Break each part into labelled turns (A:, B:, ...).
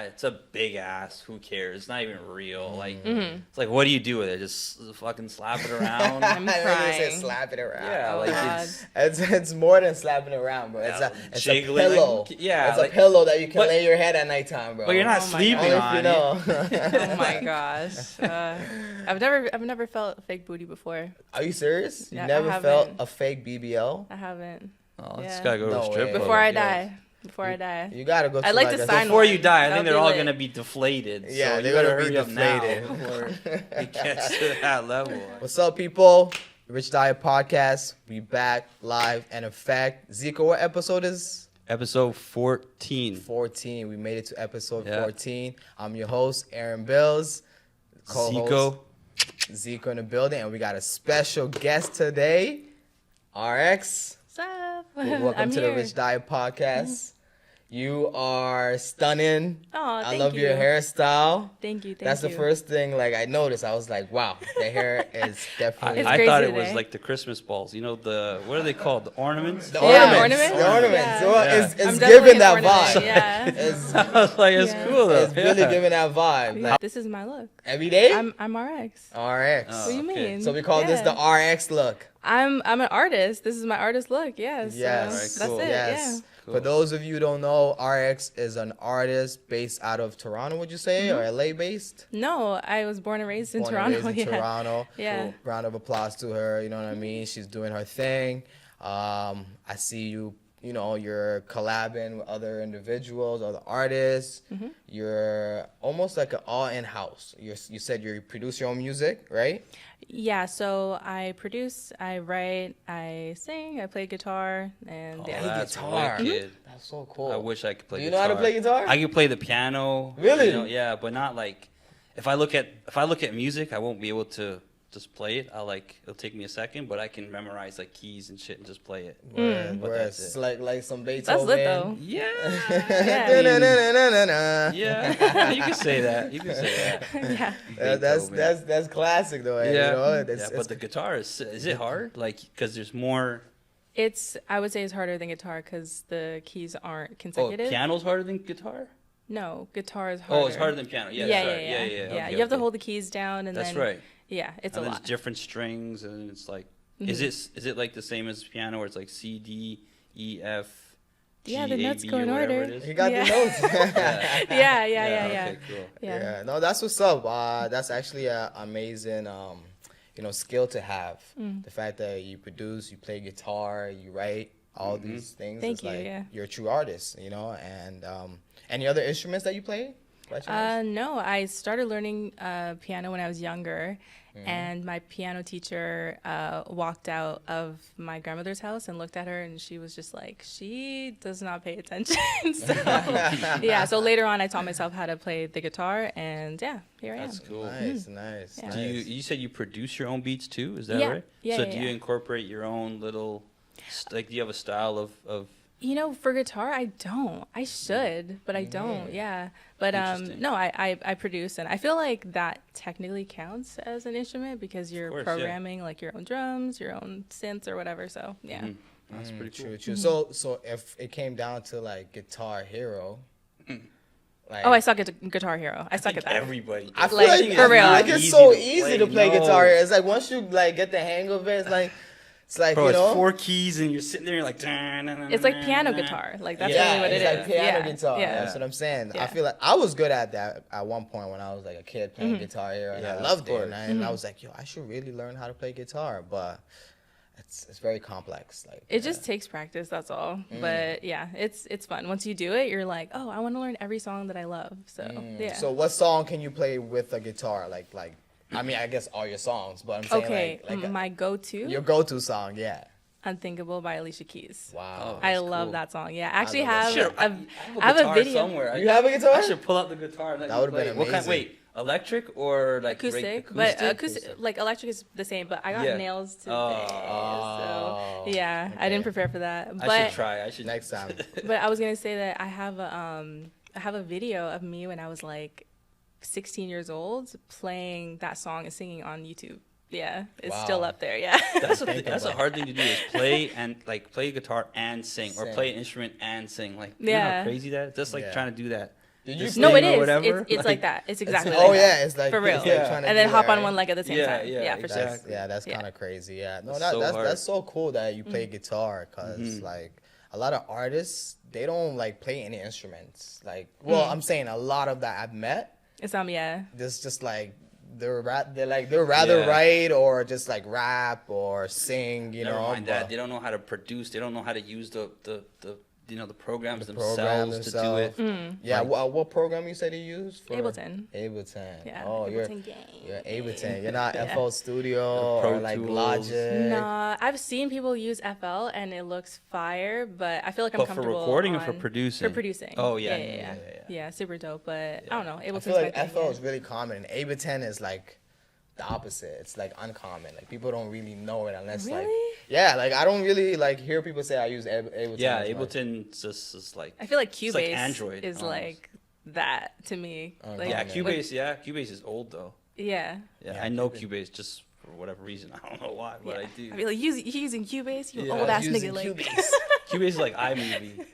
A: it's a big ass. Who cares? It's not even real. Like, it's like, what do you do with it? Just fucking slap it around?
B: I'm crying.
C: Say slap it around.
A: Yeah,
B: Oh,
A: like
B: God.
C: It's more than slapping it around, bro. It's a
A: jiggling,
C: pillow.
A: like, yeah,
C: it's
A: like,
C: a pillow that you can
A: but-
C: lay your head at nighttime, bro.
A: but you're not
B: Oh my
A: sleeping
B: God.
A: on
C: If you
A: it.
C: know.
B: Oh my gosh. I've never felt fake booty before.
C: Are you serious? You
B: Yeah, I
C: never felt
B: haven't.
C: a fake BBL?
B: I haven't.
A: Oh,
B: Yeah.
A: just gotta go to
C: No
A: a strip
C: way.
A: club.
B: Before I
C: yes.
B: die. Before I die.
C: You gotta go.
B: I'd like to
C: a-
B: sign
A: Before you
B: one.
A: die, I
B: That
A: think
B: would
A: they're
B: be
A: all
B: lit.
A: gonna be deflated.
C: Yeah,
A: so
C: they're
A: you gotta
C: gonna be
A: hurry up now
C: deflated.
A: before it gets to that level.
C: What's up, people? Rich Diet Podcast. We back live and effect. Zico, what episode is?
A: Episode 14.
C: 14. We made it to episode
A: Yeah.
C: 14. I'm your host, Aaron Bills. Co-host Zico in the building, and we got a special guest today, RX.
B: What's up?
C: Welcome
B: I'm
C: to
B: here.
C: the Rich Diet Podcast. You are stunning.
B: Aw,
C: I
B: thank
C: love your
B: you.
C: hairstyle.
B: Thank you.
C: That's the first thing like I noticed. I was like, wow, the hair is definitely
B: It's
A: I
B: crazy
A: thought it
B: today.
A: was like the Christmas balls. You know, what are they called? The ornaments?
C: the
B: Yeah,
C: ornaments.
B: ornaments.
C: The ornaments.
B: Yeah.
C: So
A: Yeah.
C: it's
B: I'm
C: giving
B: definitely
C: that
B: an ornament,
C: vibe.
B: Yeah.
C: It's,
A: I was like, it's
B: Yeah.
A: cool though.
C: it's really
A: Yeah.
C: giving that vibe. Like
B: This is my look.
C: every day.
B: I'm RX.
C: RX.
A: Oh.
B: What do you
A: okay.
B: mean?
C: So we call this the
B: Yeah.
C: RX look.
B: I'm an artist. This is my artist look. Yes.
C: Yes.
A: Alright,
B: That's
A: cool.
B: it.
C: Yes.
A: Cool.
C: For those of you who don't know, RX is an artist based out of Toronto, would you say, or LA based?
B: Yeah. No, I was born and raised in
C: Born
B: Toronto.
C: and raised in
B: yeah.
C: Toronto.
B: Yeah.
C: Cool. Round of applause to her. You know what I mean? She's doing her thing. I see you. You know, you're collabing with other individuals, other artists.
B: Mm-hmm.
C: You're almost like an all in-house. You said you produce your own music, right?
B: Yeah. So I produce, I write, I sing, I play guitar, and
A: Oh,
B: yeah.
A: that's
C: guitar.
A: wicked.
C: That's so cool.
A: I wish I could play
C: Do you
A: guitar.
C: know how to play guitar?
A: I can play the piano.
C: Really?
A: You know, yeah, but not like if I look at music, I won't be able to just play it. It'll take me a second, but I can memorize like keys and shit and just play it.
C: Where
A: But that's
C: it's
A: it.
C: like some Beethoven.
B: That's lit though.
A: Yeah.
B: Yeah.
A: Yeah. You can say that. You can say that.
B: Yeah.
C: That's classic though.
A: Yeah.
C: You know?
A: Yeah,
C: It's-
A: but the guitar is it hard? Like, because there's more.
B: I would say it's harder than guitar because the keys aren't
A: Oh,
B: consecutive.
A: piano's harder than guitar.
B: No, guitar is harder.
A: Oh, it's harder than piano. Yeah,
B: Yeah,
A: that's right.
B: yeah.
A: Yeah.
B: You have to hold the keys down, and
A: That's
B: then
A: right.
B: yeah, it's
A: And
B: a
A: there's
B: lot.
A: different strings, and it's like, is it like the same as piano, where it's like C, D, E, F, G,
B: Yeah, the
A: A,
B: notes
A: B,
B: go
A: or
B: in
A: whatever
B: order.
A: it is?
C: He got
B: Yeah.
C: the notes.
B: Yeah.
A: Okay, cool.
B: Yeah.
C: No, that's what's up. That's actually an amazing, skill to have.
B: Mm.
C: The fact that you produce, you play guitar, you write, all these things.
B: Thank
C: it's
B: you,
C: like
B: yeah.
C: you're a true artist, you know. And any other instruments that you play? by chance?
B: No, I started learning piano when I was younger,
C: Mm-hmm.
B: and my piano teacher walked out of my grandmother's house and looked at her, and she was just like, she does not pay attention. So yeah, so later on I taught myself how to play the guitar, and yeah, here I am.
A: That's cool.
C: Nice, nice.
B: Yeah.
A: Do you said you produce your own beats too? Is that
B: Yeah.
A: right?
B: Yeah,
A: So
B: yeah,
A: do you
B: yeah.
A: incorporate your own little, like, do you have a style of?
B: You know, for guitar, I don't. I should, but I don't. Yeah. But
A: Interesting.
B: no, I produce, and I feel like that technically counts as an instrument because you're
A: course, yeah.
B: programming like your own drums, your own synths or whatever. So yeah.
A: Mhm. That's pretty cool.
C: True, true. So if it came down to like Guitar Hero, like
B: Oh, I suck at Guitar Hero. I suck at that.
A: Everybody.
C: I
A: does.
C: feel
B: Like,
C: like,
B: for real.
C: I feel like it's so easy to play
A: No.
C: Guitar Hero. It's like once you like get the hang of it, it's like
A: Bro,
C: you
A: it's
C: know.
A: 4 keys and you're sitting there, you're like.
B: It's like piano guitar. Like that's
C: Yeah,
B: really what it
C: it's
B: is.
C: like piano
B: yeah.
C: guitar.
B: Yeah.
C: That's what I'm saying. I
B: Yeah.
C: feel like I was good at that at one point when I was like a kid playing Guitar Hero, and
A: Yeah,
C: I
A: of
C: loved it.
A: course.
C: And I was like, yo, I should really learn how to play guitar, but it's very complex. Like
B: It just takes practice, that's all. But yeah, it's fun. Once you do it, you're like, oh, I want to learn every song that I love. So yeah.
C: So what song can you play with a guitar? Like I mean, I guess all your songs, but I'm saying
B: Okay,
C: like
B: my go-to,
C: your go-to song, yeah.
B: Unthinkable by Alicia Keys.
C: Wow.
B: I
A: That's
B: love
A: cool.
B: that song. Yeah, I actually
C: love that
B: have
A: Shit,
B: I have a
A: guitar
B: video.
A: somewhere.
C: You have a guitar?
A: I should pull out the guitar.
C: That would've been
A: What kind?
C: amazing.
A: Wait, electric or like
B: Acoustic,
A: acoustic?
B: but acoustic, like electric is the same, but I got
A: Yeah.
B: nails today,
C: Oh,
B: so yeah, I didn't prepare for that. But
A: I should try. I should
C: Next time.
B: but I was gonna say that I have a video of me when I was like 16 years old playing that song and singing on YouTube. Yeah, it's still
C: Wow.
B: up there. Yeah.
A: That's a hard thing to do is play guitar and sing, or
C: Sing.
A: play an instrument and sing. Like, you know how
B: Yeah.
A: crazy that is? Just like
C: Yeah.
A: trying to do that
C: Did you
B: No,
A: thing
B: it
A: or
B: is.
A: whatever?
B: It's like that. It's exactly
C: oh
B: like that.
C: yeah, it's like
B: For real.
C: it's like
A: Yeah.
C: trying to
B: And then
C: do
B: hop
C: that,
B: on
C: right?
B: one leg at the same
A: Yeah,
B: time.
A: yeah,
B: Yeah, for sure.
A: exactly.
C: That's
B: Yeah.
C: kind of crazy. Yeah, no,
A: That's so
C: that's
A: hard.
C: so cool that you play guitar, because like a lot of artists, they don't like play any instruments. Like, well, I'm saying a lot of that I've met,
B: It's yeah.
C: there's just like they're rather
A: Yeah.
C: write or just like rap or sing, you
A: Never
C: know.
A: mind that.
C: but-
A: They don't know how to produce. They don't know how to use the the programs
C: The
A: themselves
C: programs
A: to do
C: themselves.
A: it.
C: Yeah,
A: Like-
C: what program you said you used? For
B: Ableton.
C: Ableton.
B: Yeah.
C: Oh,
B: Ableton
C: you're
B: gang.
C: Ableton. You're not
B: Yeah.
C: FL Studio
A: Pro
C: or like
A: Tools.
C: Logic.
B: Nah, I've seen people use FL and it looks fire, but I feel like I'm
A: But for
B: comfortable
A: recording or for
B: on-
A: producing?
B: For producing.
A: Oh, yeah.
B: Yeah, super dope. But I don't know.
C: I
B: Ableton's
C: feel like
B: my thing,
C: FL
B: yeah.
C: is really common. Ableton is like the opposite. It's like uncommon. Like people don't really know it unless like
B: Really?
C: yeah. Like I don't really like hear people say I use Ableton.
A: Yeah,
C: as much.
A: Ableton just is like.
B: I feel like
A: It's
B: Cubase
A: like Android,
B: is
A: almost.
B: like that to me. Like,
A: Yeah,
C: man.
A: Cubase. Yeah, Cubase is old though.
B: Yeah.
A: Yeah,
C: Yeah,
A: I know
C: Cubase.
A: Cubase just for whatever reason. I don't know why, but
B: Yeah.
A: I do.
B: I mean, like, you using Cubase, you
A: Yeah.
B: old ass
C: Using
B: nigga. Like,
C: Cubase.
A: Cubase is like iMovie,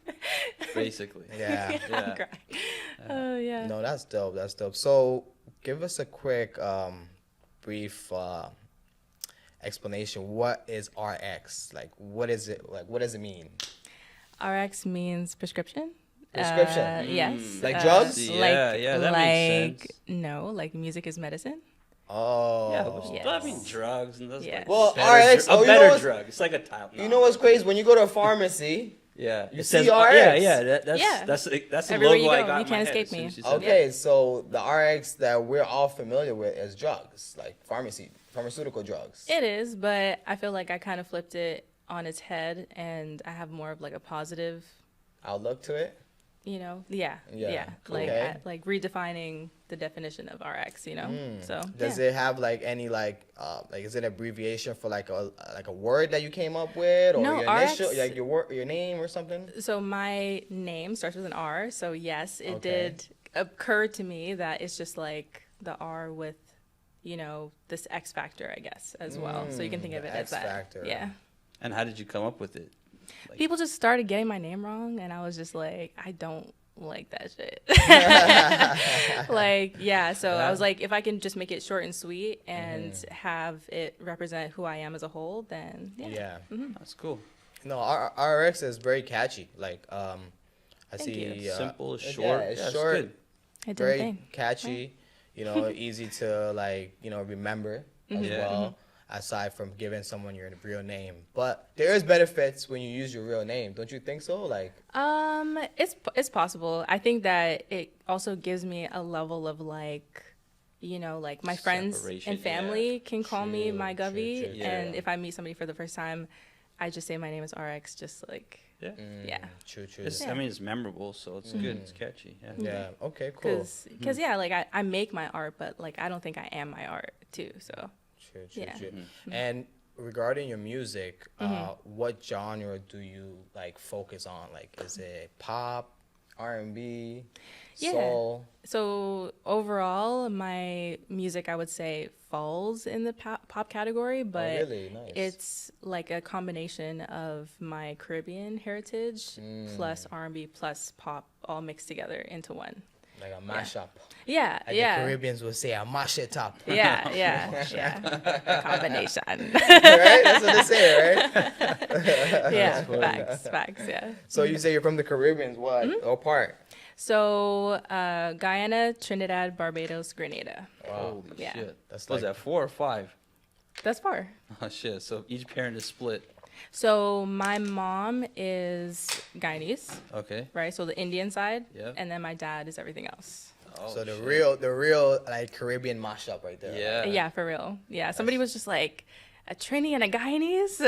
A: basically.
C: Yeah.
B: I'm
A: Yeah.
B: crying. Oh yeah.
C: No, that's dope. That's dope. So give us a quick brief explanation. What is RX? Like what is it? Like what does it mean?
B: RX means prescription.
C: Prescription?
B: Yes.
C: Like drugs?
A: Yeah, yeah, that makes sense.
B: No, like music is medicine.
C: Oh.
A: Yeah, but
B: Yes.
A: I mean drugs and that's
B: Yes.
A: like
C: Well,
A: better
C: RX,
A: a
C: oh, you know
A: better
C: what's-
A: drug. It's like a Tylenol.
C: You know what's crazy? When you go to a pharmacy,
A: Yeah,
C: You
A: it
C: see
A: says
C: RX.
A: Yeah, that's
B: Yeah.
A: that's the
B: Everywhere
A: logo
B: you
A: I
B: go,
A: got
B: you
A: in
B: can't
A: my head
B: escape
A: as soon
B: me.
A: as you said
C: okay, so the RX that we're all familiar with as drugs, like pharmaceutical drugs.
B: It is, but I feel like I kind of flipped it on its head, and I have more of like a positive,
C: Outlook to it.
B: Yeah,
C: Yeah,
B: like
C: okay.
B: like redefining the definition of RX, So
C: Does
B: yeah.
C: it have like any like is it abbreviation for like a word that you came up with, or
B: No,
C: your initial,
B: RX
C: like your name or something?
B: So my name starts with an R, so yes, it
C: Okay.
B: did occur to me that it's just like the R with, this X factor, I guess, as well. So you can think of
C: the
B: it as
C: X
B: that.
C: factor.
B: Yeah.
A: And how did you come up with it?
B: People just started getting my name wrong, and I was just like, I don't like that shit. So I was like, if I can just make it short and sweet and have it represent who I am as a whole, then
C: Yeah.
A: That's cool.
C: No, RX is very catchy. Like I
B: Thank
C: see
B: you.
A: Simple,
C: yeah,
A: short.
C: it's
A: Yeah,
C: short.
A: good.
B: I did
C: Very
B: thing.
C: catchy, easy to like, remember as
A: Yeah.
C: well, aside from giving someone your real name. But there is benefits when you use your real name, don't you think so? Like,
B: It's possible. I think that it also gives me a level of like, like my friends
A: Separation,
B: and family can call me
C: True,
B: my
C: true,
B: Govey,
C: true,
B: and
A: yeah.
B: if I meet somebody for the first time, I just say my name is RX, just like
A: Yeah.
B: yeah.
C: true.
A: It's, I mean, it's memorable, so it's good. It's catchy. Yeah.
C: Yeah, okay, cool.
B: Because yeah, like I make my art, but like I don't think I am my art too. So
C: True.
B: Yeah.
C: And regarding your music, what genre do you like focus on? Like, is it pop, R&B,
B: Yeah.
C: soul?
B: so overall, my music I would say falls in the pop category, but
C: really? Nice.
B: it's like a combination of my Caribbean heritage plus R&B plus pop all mixed together into one.
C: Like a mashup.
B: Yeah,
C: Like
B: yeah.
C: the Caribbeans would say, a mash it up.
B: Yeah. Combination.
C: Right? That's what they say, right?
B: Yeah, facts, yeah.
C: So you say you're from the Caribbean. What part?
B: So, Guyana, Trinidad, Barbados, Grenada.
A: Holy
B: Yeah.
A: shit.
C: That's
A: What was
C: like-
A: that, 4 or 5?
B: That's far.
A: Oh, shit. So each parent is split.
B: So, my mom is Guyanese,
A: Okay.
B: right? So, the Indian side.
A: Yeah.
B: And then my dad is everything else.
A: Oh,
C: So the
A: shit.
C: real like Caribbean mashup right there.
A: Yeah.
B: Yeah, for real. Yeah. Somebody was just like, a Trini and a Guyanese?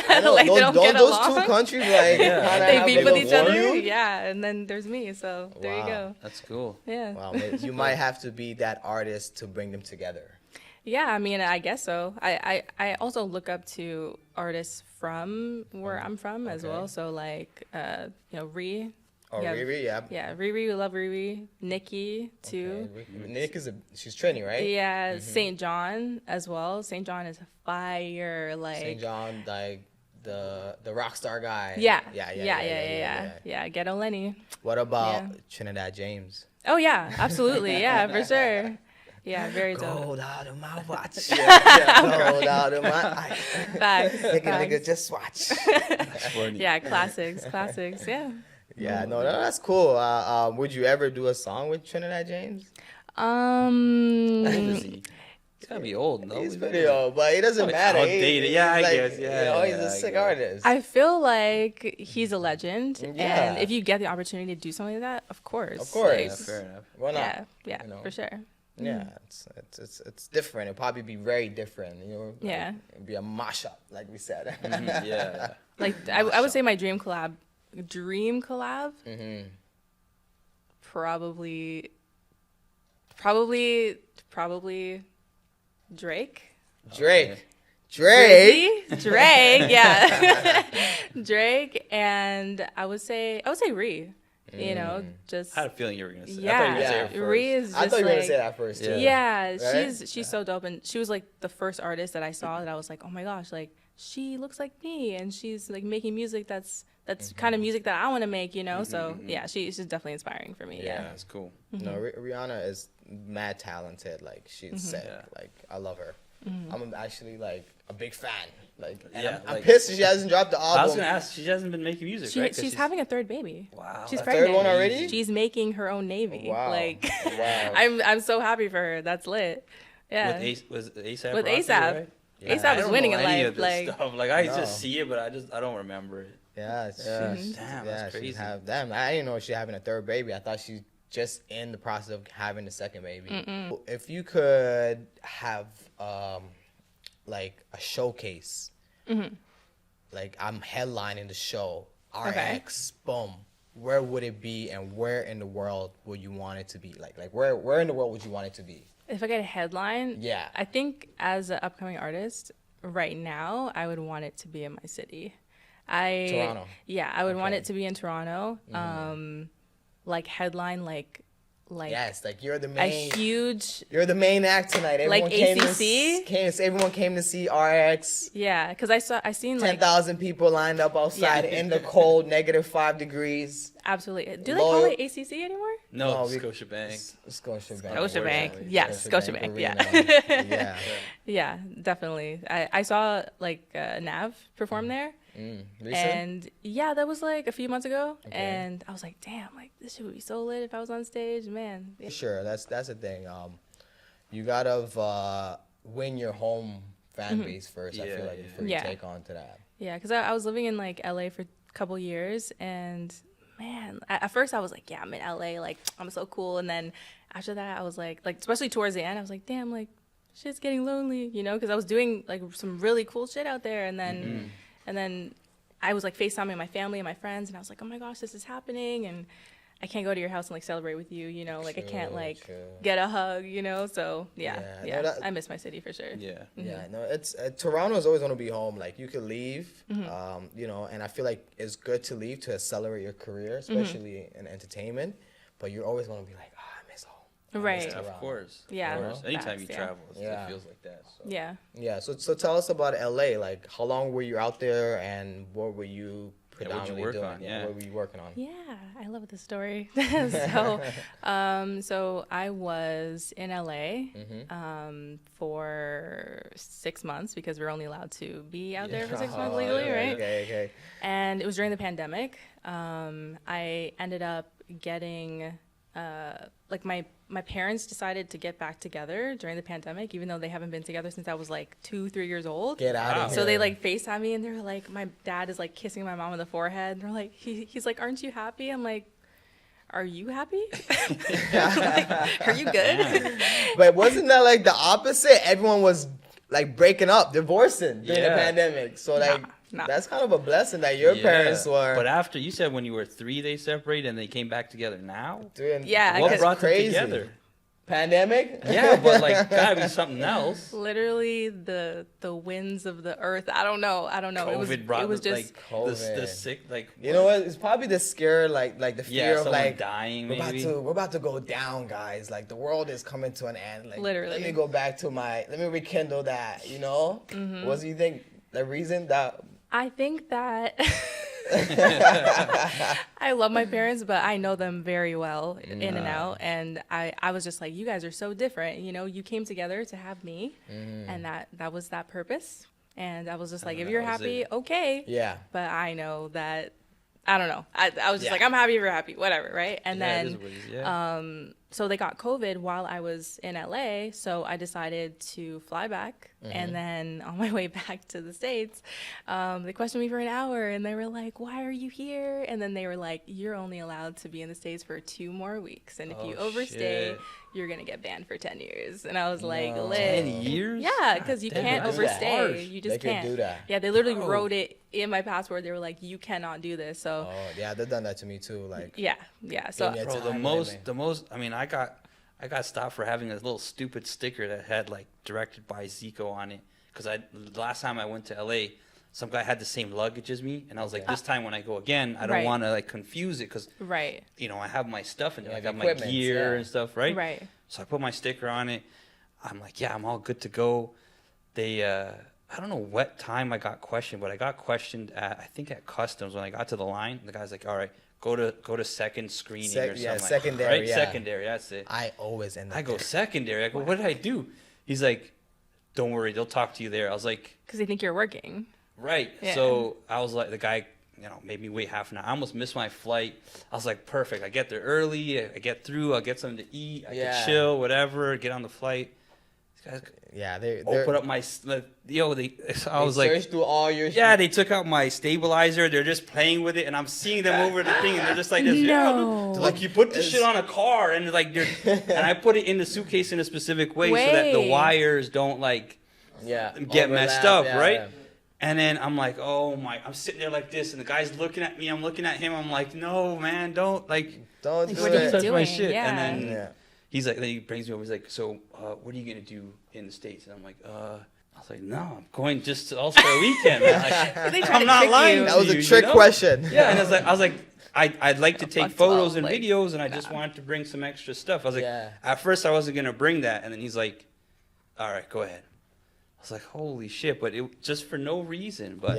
C: I know,
B: like, they don't get
C: those
B: along.
C: two countries like
A: Yeah.
C: kinda
B: They
C: have
B: beef
C: like
B: with
C: a
B: each other.
C: feud?
B: Yeah. And then there's me. So, there you
C: Wow.
B: go.
A: That's cool.
B: Yeah.
C: Wow, man, you might have to be that artist to bring them together.
B: Yeah, I mean, I guess so. I also look up to artists from where I'm from as
C: okay.
B: well. So like, Ree.
C: Oh,
B: Yeah.
C: Riri, yeah.
B: Yeah, Riri, we love Riri. Nikki too.
C: Okay. Nick she's Trini, right?
B: Yeah, St. John as well. St. John is fire. Like,
C: St. John, like the rock star guy.
B: Yeah.
C: Yeah.
B: Yeah. Ghetto Lenny.
C: What about
B: Yeah.
C: Trinidad James?
B: Oh yeah, absolutely. Yeah, for sure. Yeah, very dope.
C: Gold out of my watch. Gold out of my eye.
B: Facts.
C: Nigga, just watch.
A: That's funny.
B: Yeah, classics. Yeah.
C: Yeah, no, that's cool. Would you ever do a song with Trinidad James?
A: How old is
B: Um,
A: he? He's gotta be old, no?
C: He's pretty old, but it doesn't
A: Like
C: matter.
A: outdated. Yeah, I guess. Yeah,
C: he's
A: yeah,
C: a
A: I
C: sick
A: guess.
C: artist.
B: I feel like he's a legend,
C: Yeah.
B: and if you get the opportunity to do something like that, of course.
C: Of course.
B: like,
A: Yeah, fair enough.
C: Why not?
B: yeah,
C: You know?
B: for sure.
C: Yeah, it's different. It'll probably be very different. You know.
B: Yeah.
C: It'd be a mashup, like we said.
A: Mhm, yeah.
B: Like I would say my dream collab,
C: Mm-hmm.
B: probably Drake.
C: Drake.
B: Drake, yeah. Drake, and I would say Ree. You know, just
A: I had a feeling you were gonna say. I thought you
B: yeah.
A: were gonna say it first.
B: Ree is just
C: I thought you were gonna
B: like-
C: say that first too.
B: Yeah,
C: Right?
B: she's so dope, and she was like the first artist that I saw that I was like, oh my gosh, like she looks like me, and she's like making music that's kind of music that I want to make, you know. So yeah, she's definitely inspiring for me.
C: Yeah.
B: Yeah.
A: That's cool.
C: No, Rihanna is mad talented. Like she's sick.
A: Yeah.
C: Like I love her. I'm actually like a big fan. Like and
A: Yeah,
C: I'm
A: like-
C: pissed that she hasn't dropped the
A: I was
C: album.
A: gonna ask. She hasn't been making music, right? 'Cause
B: She's having a third baby.
A: Wow.
B: She's
C: A third
B: pregnant.
C: one already?
B: She's making her own navy.
C: Wow.
B: Like
C: Wow.
B: I'm so happy for her. That's lit. Yeah.
A: Was ASAP?
B: With
A: Rocky,
B: ASAP.
A: right?
C: Yeah.
B: ASAP
A: I
B: is
A: don't
B: winning
A: know
B: in
A: any
B: life.
A: of this
B: Like
A: stuff. Like I
C: No.
A: just see it, but I don't remember it.
C: Yeah,
A: Damn,
C: she's
A: that's crazy.
C: damn. I didn't know she having a third baby. I thought she's just in the process of having the second baby. If you could have like a showcase, like I'm headlining the show, RX, boom. Where would it be, and where in the world would you want it to be? Like where in the world would you want it to be?
B: if I get a headline,
C: Yeah.
B: I think as an upcoming artist right now, I would want it to be in my city.
C: Toronto.
B: Yeah, I would want
C: Okay.
B: it to be in Toronto. Like headline, like
C: Yes, like you're the
B: a
C: main.
B: huge.
C: You're the main act tonight. Everyone
B: Like
C: came
B: ACC?
C: Everyone came to see RX.
B: Yeah, because I seen like
C: 10,000 people lined up outside
B: Yeah.
C: in the cold, -5 degrees.
B: absolutely. Do they call it ACC anymore?
A: No,
C: No, we-
A: Scotiabank.
C: Scotiabank.
B: Scotiabank. Yes, Scotiabank. Yeah.
C: Arena. Yeah.
B: Yeah, definitely. I saw like Nav perform there.
C: Recent?
B: And yeah, that was like a few months ago, and I was like, damn, like this shit would be so lit if I was on stage, man. Yeah.
C: Sure, that's the thing. You gotta win your home fan base first. I feel
A: Yeah,
C: like
A: yeah.
C: before you
B: Yeah.
C: take on to that.
B: Yeah, because I was living in like LA for a couple years, and man, at first I was like, yeah, I'm in LA, like I'm so cool, and then after that I was like especially towards the end, I was like, damn, like shit's getting lonely, you know, because I was doing like some really cool shit out there, and then I was like FaceTiming my family and my friends, and I was like, oh my gosh, this is happening, and I can't go to your house and like celebrate with you, you know, like I can't
C: True,
B: like
C: true.
B: get a hug, you know, so
C: Yeah,
B: yeah,
C: no, that-
B: I miss my city for sure.
A: Yeah.
C: Yeah, no, it's Toronto is always gonna be home. Like you could leave,
B: Mm-hmm.
C: you know, and I feel like it's good to leave to accelerate your career,
B: Mm-hmm.
C: especially in entertainment. But you're always gonna be like, oh, I miss home.
B: Right.
A: Of course.
B: Yeah.
A: Of course. Anytime
B: Facts,
A: you
B: yeah.
A: travel,
C: Yeah.
A: it feels like that. So.
B: Yeah.
C: Yeah. So tell us about LA. Like, how long were you out there, and what were you
A: what'd you
C: predominantly
A: work
C: doing?
A: on? Yeah.
C: What were you working on?
B: Yeah, I love this story. So I was in LA for 6 months because we're only allowed to be out there for 6 months
C: Oh,
B: legally,
C: okay,
B: right?
C: Okay.
B: And it was during the pandemic. I ended up getting like my parents decided to get back together during the pandemic, even though they haven't been together since I was like 2-3 years old.
C: Get out of here.
B: So they like FaceTime me, and they're like, my dad is like kissing my mom on the forehead, and they're like, he's like, aren't you happy? I'm like, are you happy? I'm like, are you good?
C: But wasn't that like the opposite? Everyone was like breaking up, divorcing during the
A: Yeah.
C: pandemic. So like
B: Nah.
C: that's kind of a blessing that your
A: Yeah.
C: parents were.
A: But after you said when you were 3, they separated and they came back together now.
C: doing
B: Yeah,
A: What
B: That's
A: brought
C: crazy.
A: them together?
C: Pandemic?
A: Yeah, but like gotta be something else.
B: Literally the winds of the earth. I don't know.
A: COVID brought
B: it was
A: the,
B: just
A: like the
C: COVID.
A: sick like.
C: You know what? It's probably the scare, like the
A: Yeah,
C: fear of
A: someone
C: like
A: dying
C: we're
A: maybe.
C: about to go down, guys. Like the world is coming to an end. Like
B: Literally.
C: let me go back to let me rekindle that. You know?
B: Mm-hmm.
C: What do you think? The reason that
B: I think that I love my parents, but I know them very well in and out. And I was just like, you guys are so different. You know, you came together to have me, and that was that purpose. And I was just like, if you're happy, okay.
C: Yeah.
B: But I know that, I don't know. I was just like, I'm happy if you're happy, whatever, right? And then, so they got COVID while I was in LA, so I decided to fly back. And then on my way back to the States, they questioned me for an hour, and they were like, why are you here? And then they were like, you're only allowed to be in the States for 2 more weeks, and if you overstay, you're going to get banned for 10 years. And I was like, lit.
A: 10 years?
B: Yeah, because you can't overstay. You just can't.
C: Do that.
B: Yeah, they literally wrote it in my passport. They were like, you cannot do this. So
C: yeah, they've done that to me too. Like,
B: yeah. So
C: Give me a
A: Bro,
C: time
A: the most. I mean, I got stopped for having a little stupid sticker that had like directed by Zico on it. Because the last time I went to LA, some guy had the same luggage as me, and I was like, this time when I go again, I don't want to like confuse it, because you know, I have my stuff and I got my gear and stuff, right?
B: Right.
A: So I put my sticker on it. I'm like, yeah, I'm all good to go. They I don't know what time I got questioned, but I got questioned at, I think at customs. When I got to the line, the guy's like, all right, go to second screening or something.
C: Yeah,
A: like,
C: secondary.
A: right?
C: Yeah.
A: Secondary, that's it.
C: I always end up
A: I go
C: there.
A: secondary. I go, what did I do? He's like, don't worry, they'll talk to you there. I was like,
B: because they think you're working.
A: right.
B: Yeah.
A: So I was like, the guy, you know, made me wait half an hour. I almost missed my flight. I was like, perfect. I get there early. I get through. I'll get something to eat. I can chill, whatever. Get on the flight. These guys
C: they're
A: open up my I was like,
C: search through all your
A: they took out my stabilizer. They're just playing with it, and I'm seeing them over the thing, and they're just like this.
B: No.
A: Like, you put the shit on a car, and like and I put it in the suitcase in a specific way so that the wires don't like get messed up, right? Yeah. And then I'm like, oh my, I'm sitting there like this, and the guy's looking at me. I'm looking at him. I'm like, no, man, don't do
B: touch
A: my shit.
B: Yeah.
A: And then he's like, then he brings me over. He's like, so what are you gonna do in the States? And I'm like, I was like, no, I'm going just to All-Star Weekend. Like, I'm not lying.
C: That was a trick question.
A: Yeah, and I was like, I'd like to take photos and videos, and I just wanted to bring some extra stuff. I was like, at first I wasn't gonna bring that, and then he's like, all right, go ahead. I was like, holy shit, but it just for no reason. But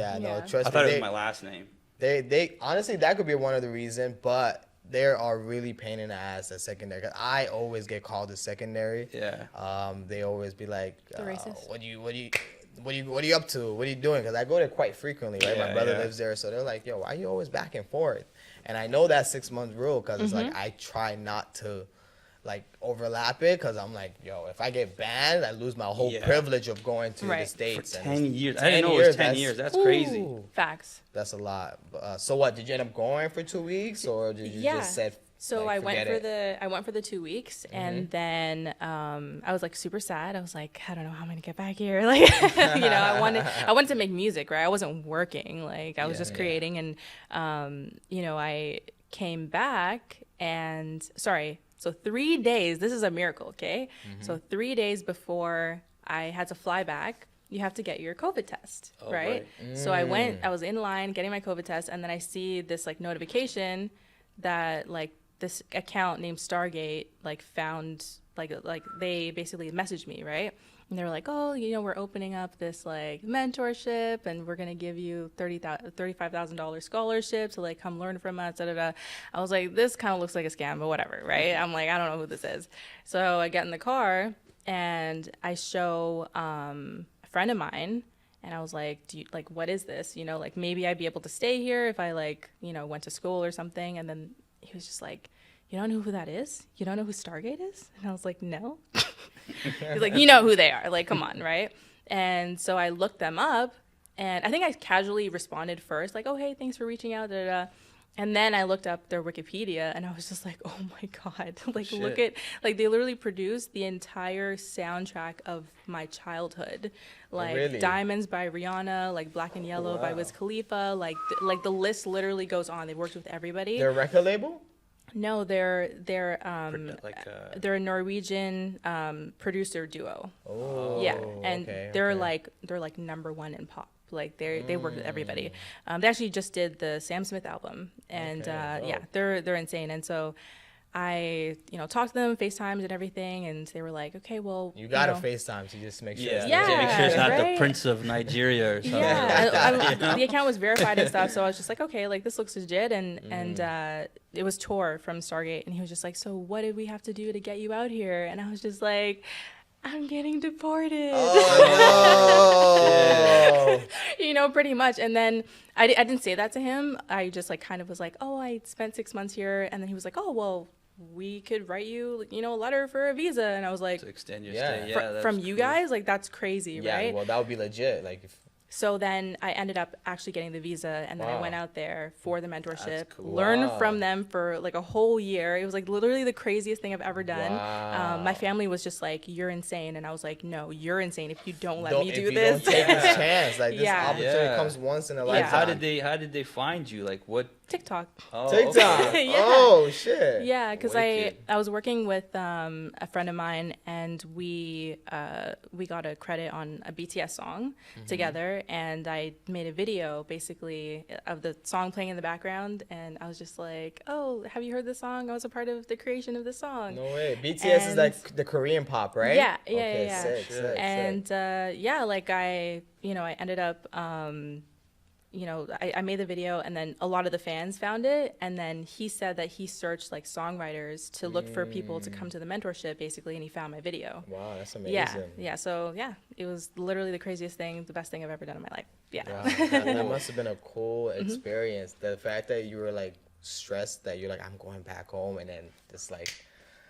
C: trust me.
A: I thought it was my last name.
C: They honestly, that could be one of the reasons, but they are really pain in the ass at secondary. 'Cause I always get called to secondary.
A: Yeah.
C: They always be like,
B: racist.
C: what are you up to? What are you doing? Because I go there quite frequently, right? My brother lives there, so they're like, yo, why are you always back and forth? And I know that 6-month rule, because it's like I try not to like overlap it, because I'm like, yo, if I get banned, I lose my whole privilege of going to the States.
A: For 10 years. I didn't know it was 10 years. That's crazy.
B: Facts.
C: That's a lot. So what, did you end up going for 2 weeks, or did you just said,
B: so
C: like,
B: I went for the 2 weeks, and then I was like super sad. I was like, I don't know how I'm gonna get back here. Like, you know, I wanted to make music, right? I wasn't working. Like, I was just creating, and you know, I came back, and so 3 days, this is a miracle, okay? So 3 days before I had to fly back, you have to get your COVID test, right? So I was in line getting my COVID test, and then I see this like notification that like this account named Stargate like found, like they basically messaged me, right? And they were like, oh, you know, we're opening up this like mentorship, and we're gonna give you $35,000 scholarship to like come learn from us. I was like, this kind of looks like a scam, but whatever, right? I'm like, I don't know who this is. So I get in the car, and I show a friend of mine, and I was like, what is this? You know, like maybe I'd be able to stay here if I like, you know, went to school or something. And then he was just like, you don't know who that is? You don't know who Stargate is? And I was like, no. He's like, you know who they are. Like, come on, right? And so I looked them up, and I think I casually responded first, like, oh, hey, thanks for reaching out, da, da, da. And then I looked up their Wikipedia, and I was just like, oh my God. Like, look at, like, they literally produced the entire soundtrack of my childhood. Like, Diamonds by Rihanna, like, Black and Yellow by Wiz Khalifa. Like the list literally goes on. They worked with everybody.
C: Their record label?
B: No, they're a Norwegian producer duo.
C: Oh,
B: yeah, and they're like #1 in pop. Like they work with everybody. They actually just did the Sam Smith album, and they're insane. And so I, talked to them, FaceTimes and everything, and they were like, okay, well,
C: You gotta FaceTime to just make sure.
B: Yeah,
A: make sure it's not the
B: right?
A: Prince of Nigeria or something.
B: Yeah, the account was verified and stuff, so I was just like, okay, like this looks legit, and it was Tor from Stargate, and he was just like, so what did we have to do to get you out here? And I was just like, I'm getting deported.
C: Oh, no.
B: Pretty much. And then I didn't say that to him. I just like kind of was like, oh, I spent 6 months here. And then he was like, oh, well, we could write you, a letter for a visa. And I was like,
A: To extend your stay. Yeah,
B: from
A: that's
B: you
A: cool.
B: guys? Like, that's crazy,
C: Yeah,
B: right?
C: well, that would be legit. Like, if,
B: So then I ended up actually getting the visa, and then I
C: Wow.
B: went out there for the mentorship,
A: That's cool.
B: learned
C: Wow.
B: from them for like a whole year. It was like literally the craziest thing I've ever done.
C: Wow.
B: My family was just like, "You're insane," and I was like, "No, you're insane if you don't let me
C: if
B: do
C: you
B: this."
C: don't take this chance, like this
B: Yeah.
C: opportunity
A: Yeah.
C: comes once in a
B: Yeah.
C: lifetime.
A: How did they find you? Like what?
B: TikTok.
A: Oh,
C: TikTok.
A: okay.
B: Yeah.
C: Oh shit.
B: Yeah, because
A: Wicked.
B: I was working with a friend of mine, and we got a credit on a BTS song together, and I made a video basically of the song playing in the background, and I was just like, "Oh, have you heard this song? I was a part of the creation of this song."
C: No way. BTS is
B: And-
C: like the Korean pop, right?
B: Yeah,
C: Okay,
B: yeah.
C: sick,
A: Shit.
C: sick,
B: And
C: sick.
B: like I ended up I made the video, and then a lot of the fans found it, and then he said that he searched like songwriters to look for people to come to the mentorship basically, and he found my video.
C: Wow, that's amazing.
B: Yeah, so yeah, it was literally the craziest thing, the best thing I've ever done in my life. Yeah.
C: Wow, that must have been a cool experience. The fact that you were like stressed that you're like, I'm going back home, and then just like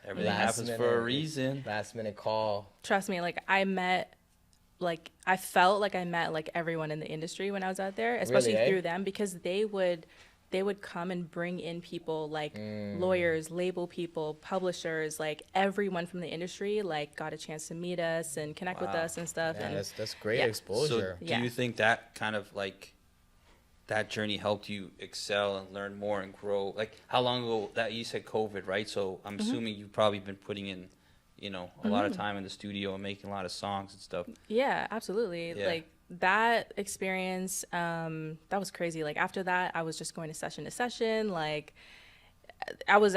A: Everything
C: last
A: happens for a
C: minute-
A: reason.
C: last minute call.
B: Trust me, like I felt like I met like everyone in the industry when I was out there, especially
C: Really, eh?
B: through them, because they would come and bring in people like lawyers, label people, publishers, like everyone from the industry like got a chance to meet us and connect with
A: Wow.
B: us and stuff.
C: Yeah,
B: And
C: that's great
B: yeah.
C: exposure.
A: So do
B: Yeah.
A: you think that kind of like that journey helped you excel and learn more and grow? Like how long ago that you said COVID, right? So I'm assuming you've probably been putting in, a lot of time in the studio and making a lot of songs and stuff.
B: Yeah, absolutely.
A: Yeah.
B: Like that experience, that was crazy. Like after that, I was just going to session. Like I was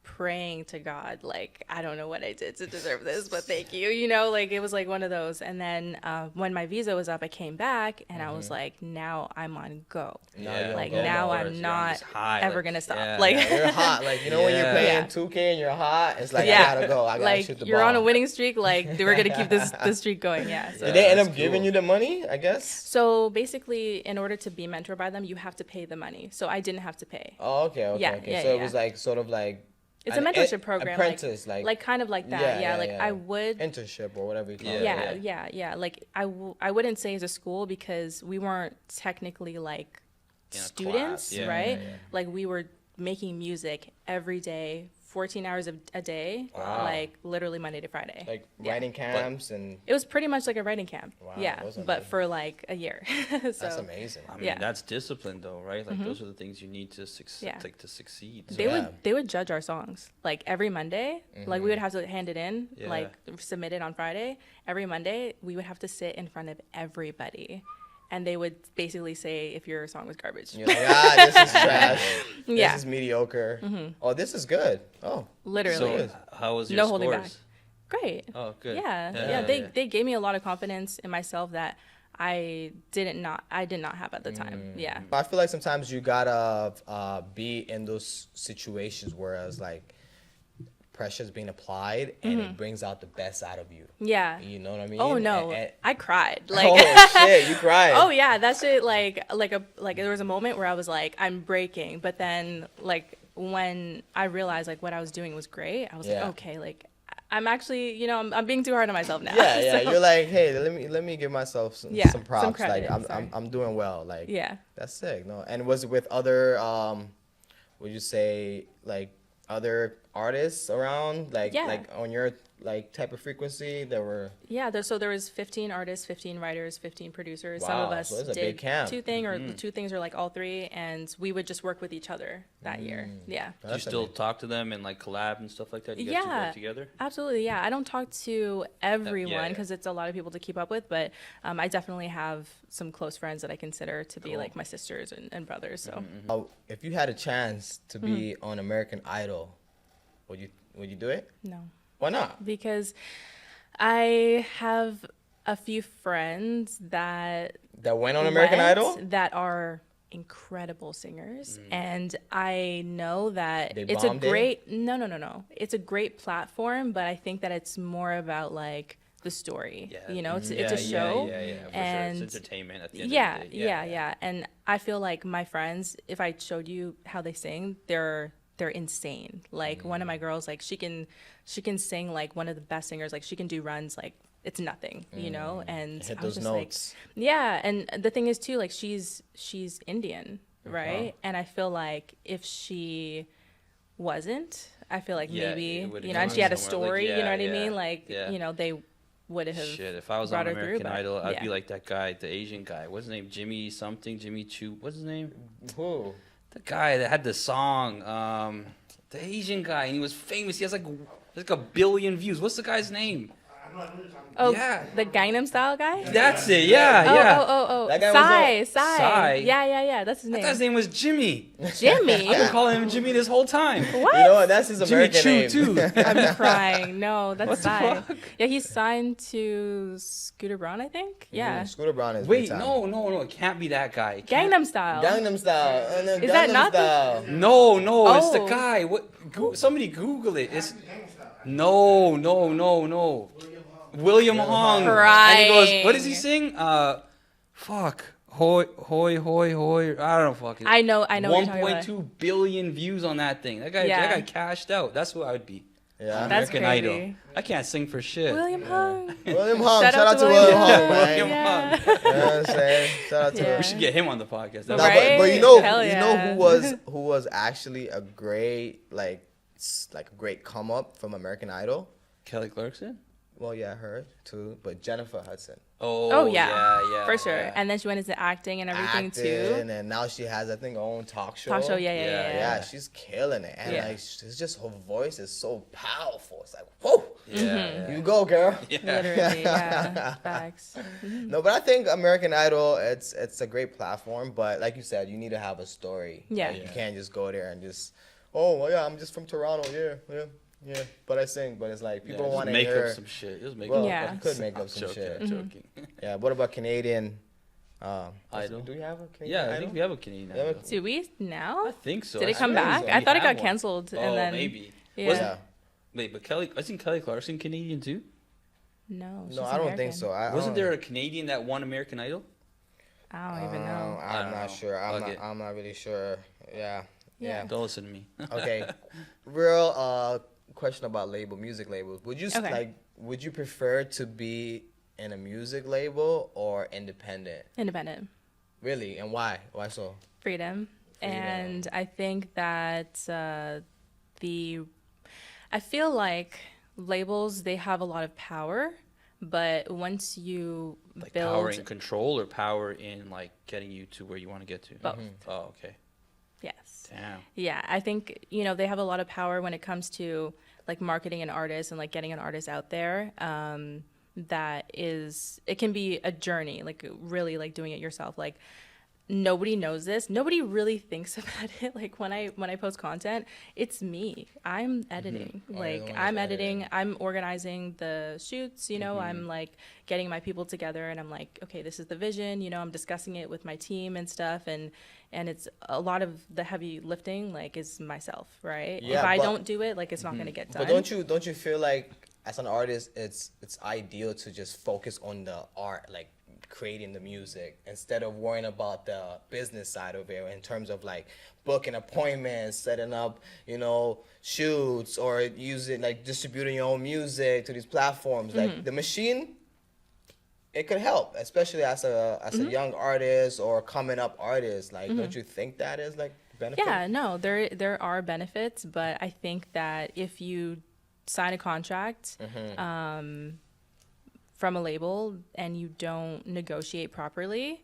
B: praying to God, like, I don't know what I did to deserve this, but thank you. Like it was like one of those. And then when my visa was up, I came back, and I was like, now I'm on go.
C: Now you're on
B: Like
C: go
B: now
C: mode.
B: I'm
A: You're
B: not
A: just high,
B: ever
A: like,
B: gonna stop.
A: yeah.
B: Like
C: Yeah, you're hot. Like, when you're
A: Yeah.
C: playing
B: Yeah.
C: 2K and you're hot, it's like,
B: Yeah.
C: I gotta go. I gotta
B: like
C: shoot the
B: you're
C: ball.
B: on a winning streak. Like we're gonna keep this streak going. Yeah. So.
C: Did they end
A: that's
C: up giving
A: cool.
C: you the money, I guess?
B: So basically, in order to be mentored by them, you have to pay the money. So I didn't have to pay.
C: Oh, okay.
B: Yeah,
C: Okay.
B: yeah,
C: So it
B: yeah.
C: was like sort of like
B: It's a
C: an
B: mentorship program,
C: apprentice,
B: like kind of like that. Yeah, like I would.
C: internship or whatever you call
A: Yeah.
C: it.
B: Yeah. Like I wouldn't say it's a school, because we weren't technically like
A: In a
B: students,
A: class, yeah,
B: right?
C: yeah.
B: Like we were making music every day, 14 hours a day,
C: Wow.
B: like literally Monday to Friday.
C: Like
B: Yeah.
C: writing camps and
B: It was pretty much like a writing camp.
C: Wow,
B: Yeah,
C: those are
B: but
C: amazing.
B: for like a year. So,
C: that's amazing.
A: I mean,
B: Yeah.
A: that's discipline though, right? Like those are the things you need to succeed,
B: Yeah.
A: like to succeed. So
B: They
C: Yeah.
B: would judge our songs like every Monday. Like we would have to hand it in,
A: Yeah.
B: like submit it on Friday. Every Monday we would have to sit in front of everybody, and they would basically say if your song was garbage.
C: You're like, this is trash.
B: Yeah.
C: This is mediocre. Oh, this is good. Oh,
B: Literally.
A: So how was your
B: No
A: scores?
B: holding back. Great.
A: Oh, good.
B: Yeah. They gave me a lot of confidence in myself that I did not have at the time. Yeah.
C: I feel like sometimes you gotta be in those situations where it's like pressure's being applied and it brings out the best out of you.
B: Yeah.
C: You know what I mean?
B: Oh no,
C: And-
B: I cried. Like
C: oh shit, you cried.
B: oh yeah, that shit like there was a moment where I was like, I'm breaking, but then like when I realized like what I was doing was great, I was
C: Yeah.
B: like, okay, like I'm actually, I'm being too hard on myself now.
C: Yeah.
B: So,
C: You're like, hey, let me give myself some
B: Yeah, some
C: props.
B: credit,
C: Like
B: sorry.
C: I'm doing well. Like
B: yeah.
C: that's sick. No, and was it with other would you say like other artists around like
B: Yeah.
C: like on your like type of frequency that were?
B: Yeah, there was 15 artists, 15 writers, 15 producers. Some of
C: Wow,
B: us
C: so it's a
B: did
C: big camp.
B: two things or like all three, and we would just work with each other that year. Yeah.
A: Do you still talk to them and like collab and stuff like that? You guys do work together?
B: Absolutely. Yeah, I don't talk to everyone
A: yeah.
B: because it's a lot of people to keep up with, but I definitely have some close friends that I consider to be like my sisters and brothers. So
C: If you had a chance to be on American Idol, would you do it?
B: no.
C: Why not?
B: Because I have a few friends that
C: went on American Idol?
B: that are incredible singers, and I know that
C: They
B: it's a
C: bombed it?
B: great no. It's a great platform, but I think that it's more about like the story.
A: Yeah.
B: You know, it's a
A: Yeah,
B: show.
A: Yeah, for
B: and
A: sure. It's entertainment at the end
B: Yeah,
A: of the day.
B: yeah. And I feel like my friends, if I showed you how they sing, they're insane. Like one of my girls, like she can sing like one of the best singers. Like she can do runs like it's nothing, you know. And
C: Hit
B: I was
C: those
B: just
C: notes.
B: like, yeah. And the thing is too, like she's Indian, right? And I feel like if she wasn't, I feel like
A: Yeah,
B: maybe
A: it would've
B: you know, and
A: gone
B: she had a
A: somewhere, like,
B: story. You know what I
A: yeah,
B: mean? Like
A: yeah.
B: you know, they would have.
A: Shit, if I was
B: brought
A: on
B: her through,
A: American
B: but,
A: Idol, I'd be
B: yeah.
A: like that guy, the Asian guy. What's his name? Jimmy something, Jimmy Choo. What's his name?
C: Who?
A: The guy that had the song, the Asian guy, and he was famous. He has like a billion views. What's the guy's name?
B: Oh,
A: Yeah.
B: the Gangnam Style guy.
A: That's it. Yeah,
B: Oh,
A: yeah.
B: oh.
C: That guy was
B: Psy.
A: Psy.
B: Yeah. That's his
A: I
B: name.
A: thought his name was Jimmy.
B: Jimmy.
A: I've been calling him Jimmy this whole time.
B: What?
C: You know what? That's his
A: Jimmy
C: American
A: Choo
C: name.
A: too.
B: I'm crying. No, that's
A: What the
B: Psy.
A: fuck?
B: Yeah, he's signed to Scooter Braun, I think. Yeah.
C: Scooter Braun is
A: Wait,
C: big time.
A: no, it can't be that guy. It can't-
B: Gangnam Style.
C: Gangnam Style.
B: Is that
C: Gangnam
B: not the-
C: Style.
A: No, it's the
B: Oh.
A: guy. What? Somebody Google it. It's no. William Hung. And he goes, what does he sing? Fuck. Hoy. I don't know fucking.
B: I know what you're talking about.
A: 1.2 billion views on that thing. That guy cashed out. That's who I would be.
C: Yeah.
B: That's
A: American
B: crazy.
A: Idol. I can't sing for shit.
B: William Hung.
C: William Hung.
B: Shout
C: Shout
B: out
C: out
B: to
C: to William
B: William
C: Hung,
B: Hung.
C: man.
A: William
B: Yeah.
A: Hung.
C: You know what I'm saying? Shout out to
B: Yeah.
C: him.
A: We should get him on the podcast.
C: No,
B: Right?
C: but you know
B: Hell yeah.
C: who was actually a great like a great come up from American Idol?
A: Kelly Clarkson?
C: Well, yeah, her too, but Jennifer Hudson.
B: Oh yeah. For sure.
A: yeah.
B: And then she went into acting and everything too.
C: Acting, and now she has, I think, her own talk show.
B: Talk show, yeah.
C: Yeah, she's killing it, and
B: Yeah.
C: like it's just her voice is so powerful. It's like, whoa,
A: Yeah.
C: you go, girl.
B: Literally, yeah. Facts.
C: No, but I think American Idol, it's a great platform, but like you said, you need to have a story.
B: Yeah.
C: Like, you can't just go there and just, oh, well, yeah, I'm just from Toronto, yeah, but I sing, but it's like people
A: Just
C: want to
A: make
C: hear.
A: up some shit. Just make
C: Well,
A: up.
B: Yeah.
C: you could make
A: I'm
C: up some
A: joking,
C: shit.
A: I'm joking.
C: Yeah, what about Canadian?
A: Idol?
C: Do we have a Canadian
A: Yeah,
C: Idol?
A: I think we have a Canadian
C: Yeah,
A: Idol.
B: Do we now?
A: I think so.
B: Did it
A: I
B: come
A: swear
B: back?
A: we
B: I thought it
A: have
B: got
A: one.
B: canceled
A: Oh,
B: and then
A: maybe.
B: Yeah.
C: Yeah.
A: Wait, but isn't Kelly Clarkson Canadian too?
B: No. she's
C: No, I don't think
B: American.
C: so.
A: Wasn't there a Canadian that won American Idol?
B: I don't even know.
A: I
C: I'm
A: don't
C: not
A: know.
C: sure.
A: Fuck it.
C: I'm not really sure. Yeah.
B: Yeah.
A: Don't listen to me.
C: Okay. Real question about music labels. Would you
B: Okay.
C: would you prefer to be in a music label or independent?
B: Independent.
C: Really? And why? Why so?
B: Freedom. And I think that I feel like labels, they have a lot of power, but once you
A: Like
B: build
A: power in control or power in like getting you to where you want to get to?
B: both.
A: Oh, okay.
B: Yes.
A: Damn.
B: Yeah, I think, they have a lot of power when it comes to like marketing an artist and like getting an artist out there. It can be a journey, like really like doing it yourself. Like nobody knows this. Nobody really thinks about it. Like when I post content, it's me. I'm editing.
C: Oh,
B: Like
C: you're the one
B: I'm
C: that's
B: editing. I'm organizing the shoots, I'm like getting my people together and I'm like, okay, this is the vision, I'm discussing it with my team and stuff, and it's a lot of the heavy lifting like is myself, right?
C: Yeah,
B: if I
C: but-
B: don't do it, like it's not going to get done.
C: But don't you feel like as an artist it's ideal to just focus on the art, like creating the music, instead of worrying about the business side of it in terms of like booking appointments, setting up, shoots, or using like distributing your own music to these platforms? Like the machine, it could help, especially as a young artist or coming up artist. Like, don't you think that is like benefit?
B: Yeah, no, there are benefits, but I think that if you sign a contract from a label and you don't negotiate properly,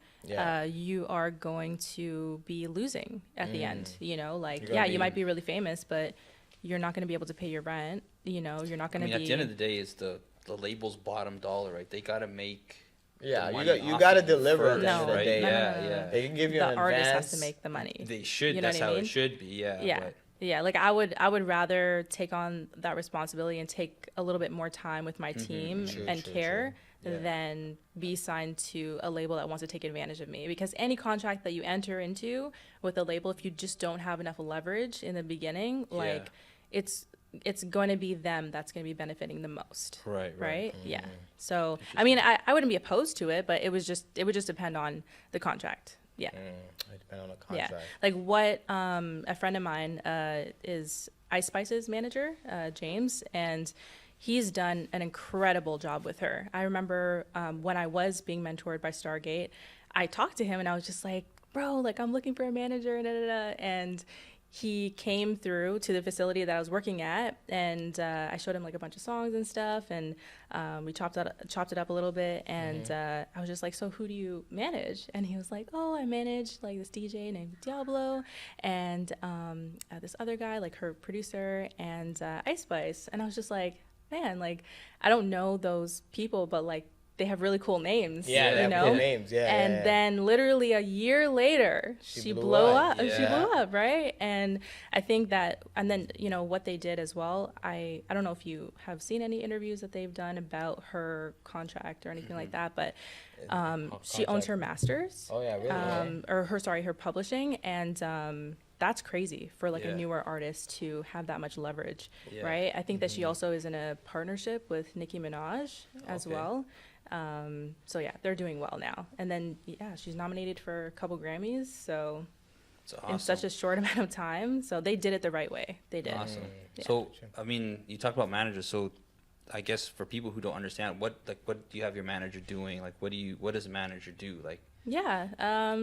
B: you are going to be losing at the end. You know, like, you might be really famous, but you're not going to be able to pay your rent. You know, you're not going to be.
A: At the end of the day, it's the label's bottom dollar, right? They got to make.
C: Yeah, you got to deliver at the end of the
A: right?
C: day.
A: Yeah.
C: They can give you
B: the
C: an
B: artist
C: advance.
B: has to make the money.
A: They should.
B: You know
A: That's
B: what I
A: how
B: mean?
A: it should be. Yeah.
B: Yeah.
A: But.
B: Yeah, like I would rather take on that responsibility and take a little bit more time with my team and care than be signed to a label that wants to take advantage of me. Because any contract that you enter into with a label, if you just don't have enough leverage in the beginning, like it's going to be them that's going to be benefiting the most. Right? Yeah. So, I mean, I wouldn't be opposed to it, but it would just depend on the contract. Yeah.
C: It depends on the contract.
B: Yeah. Like what a friend of mine is Ice Spice's manager, James, and he's done an incredible job with her. I remember when I was being mentored by Stargate, I talked to him and I was just like, bro, like I'm looking for a manager, and he came through to the facility that I was working at, and I showed him like a bunch of songs and stuff, and we chopped it up a little bit, and I was just like, so who do you manage? And he was like, oh, I manage like this DJ named Diablo, and this other guy, like her producer, and Ice Spice. And I was just like, man, like I don't know those people, but like they have really cool names.
C: Yeah, they have cool names. Yeah.
B: And then literally a year later, she blew up. Yeah. She blew up, right? And I think that, and then you know what they did as well. I don't know if you have seen any interviews that they've done about her contract or anything like that, but she owns her masters.
C: Oh yeah, really?
B: Or her publishing, and that's crazy for like a newer artist to have that much leverage, right? I think that she also is in a partnership with Nicki Minaj as well. So yeah, they're doing well now. And then she's nominated for a couple Grammys, so awesome. In such a short amount of time. So they did it the right way. They did.
A: Awesome. So I mean, you talk about managers. So I guess for people who don't understand, what do you have your manager doing? Like, what does a manager do? Like. Yeah.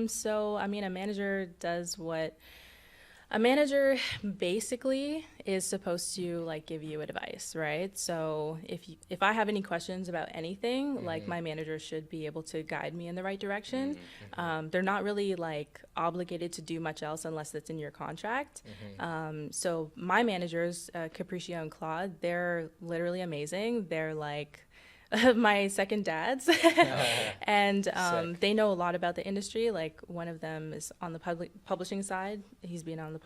B: So I mean, a manager does what. A manager basically is supposed to like give you advice, right? So if I have any questions about anything, like my manager should be able to guide me in the right direction. They're not really like obligated to do much else unless it's in your contract. So my managers, Capricio and Claude, they're literally amazing. They're like my second dads and they know a lot about the industry. Like one of them is on the publishing side. He's been on the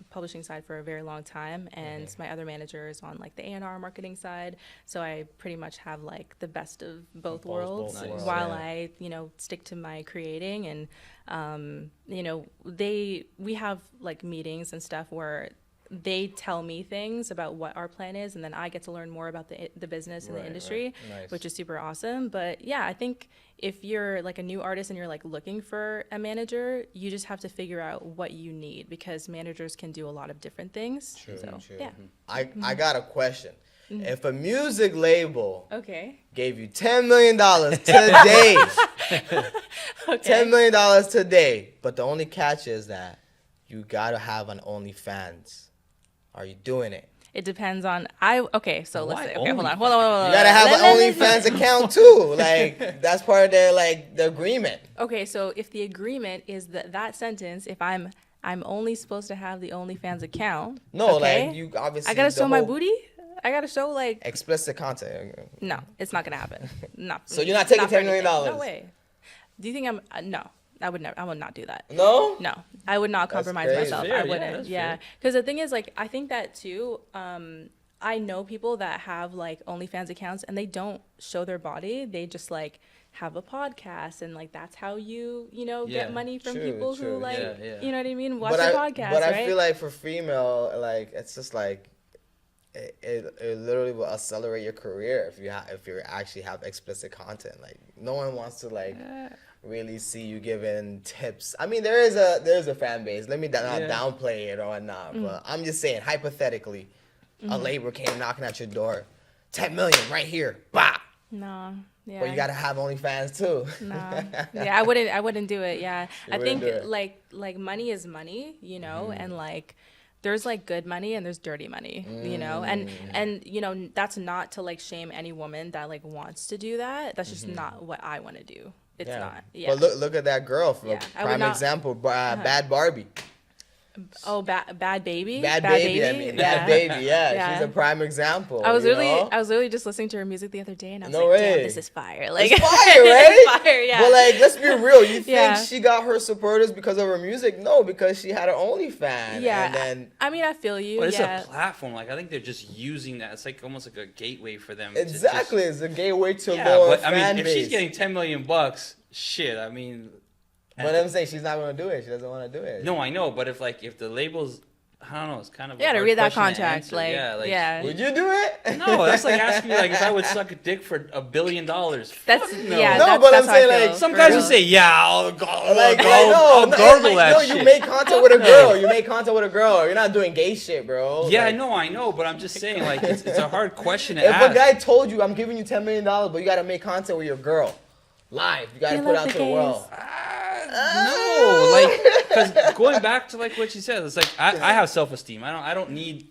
B: publishing side for a very long time, and my other manager is on like the A&R marketing side. So I pretty much have like the best of both worlds while I stick to my creating. And we have like meetings and stuff where they tell me things about what our plan is, and then I get to learn more about the business and the industry, which is super awesome. But yeah, I think if you're like a new artist and you're like looking for a manager, you just have to figure out what you need, because managers can do a lot of different things. True. Yeah.
C: I got a question. If a music label gave you $10 million today, $10 million today, but the only catch is that you gotta have an OnlyFans. Are you doing it?
B: It depends on so let's say hold on. You
C: gotta have an OnlyFans account too. Like that's part of their agreement.
B: Okay, so if the agreement is that sentence, if I'm only supposed to have the OnlyFans account.
C: No, like you obviously.
B: I gotta show my booty. I gotta show like
C: explicit content.
B: No, it's not gonna happen. No.
C: So you're not taking $10 million?
B: No way. Do you think I'm no? I would never. I would not do that.
C: No.
B: No, I would not compromise myself.
A: Fair,
B: I wouldn't. Yeah, because the thing is, like, I think that too. I know people that have like OnlyFans accounts and they don't show their body. They just like have a podcast, and like that's how you get money from people who like you know what I mean. Watch the podcast,
C: but
B: right?
C: I feel like for female, like it's just like. It literally will accelerate your career if you actually have explicit content. Like no one wants to like really see you giving tips. I mean, there is a fan base. Let me not downplay it or not, but I'm just saying hypothetically, a label came knocking at your door, 10 million right here, bah.
B: No. Yeah.
C: But you gotta have OnlyFans too.
B: No. Yeah, I wouldn't do it. Yeah, I think like money is money, and like. there's like good money and there's dirty money, you know, and you know, that's not to like shame any woman that like wants to do that. That's just not what I want to do. It's not. Yeah.
C: But look at that girl for a prime example. Bad Barbie.
B: Oh, bad baby.
C: Bad baby. I mean, bad baby. Yeah, she's a prime example.
B: I was literally just listening to her music the other day, and I was like, damn, this is fire. Like,
C: it's fire, right?
B: It's fire, yeah.
C: But like, let's be real. You think she got her supporters because of her music? No, because she had her OnlyFans.
B: Yeah.
C: And then
B: I mean, I feel you.
A: But it's a platform. Like, I think they're just using that. It's like almost like a gateway for them.
C: Exactly, it's a gateway to a
A: but
C: fan
A: I mean,
C: base.
A: if she's getting $10 million, shit. I mean.
C: But I'm saying she's not gonna do it. She doesn't want to do it.
A: No, I know. But if the labels, I don't know, it's kind of.
B: Yeah, to read that contract,
C: Would you do it?
A: No, that's like asking me if I would suck a dick for $1 billion.
B: That's
A: no.
C: No, but I'm saying
A: some guys would say, I'll gargle that shit.
C: You make content with a girl. You make content with a girl. You're not doing gay shit, bro.
A: Yeah, I know, but I'm just saying, like, it's a hard question to ask.
C: If a guy told you, I'm giving you $10 million, but you gotta make content with your girl, live, you gotta put it out to the world.
A: No, like, because going back to like what you said, it's like I have self-esteem. I don't need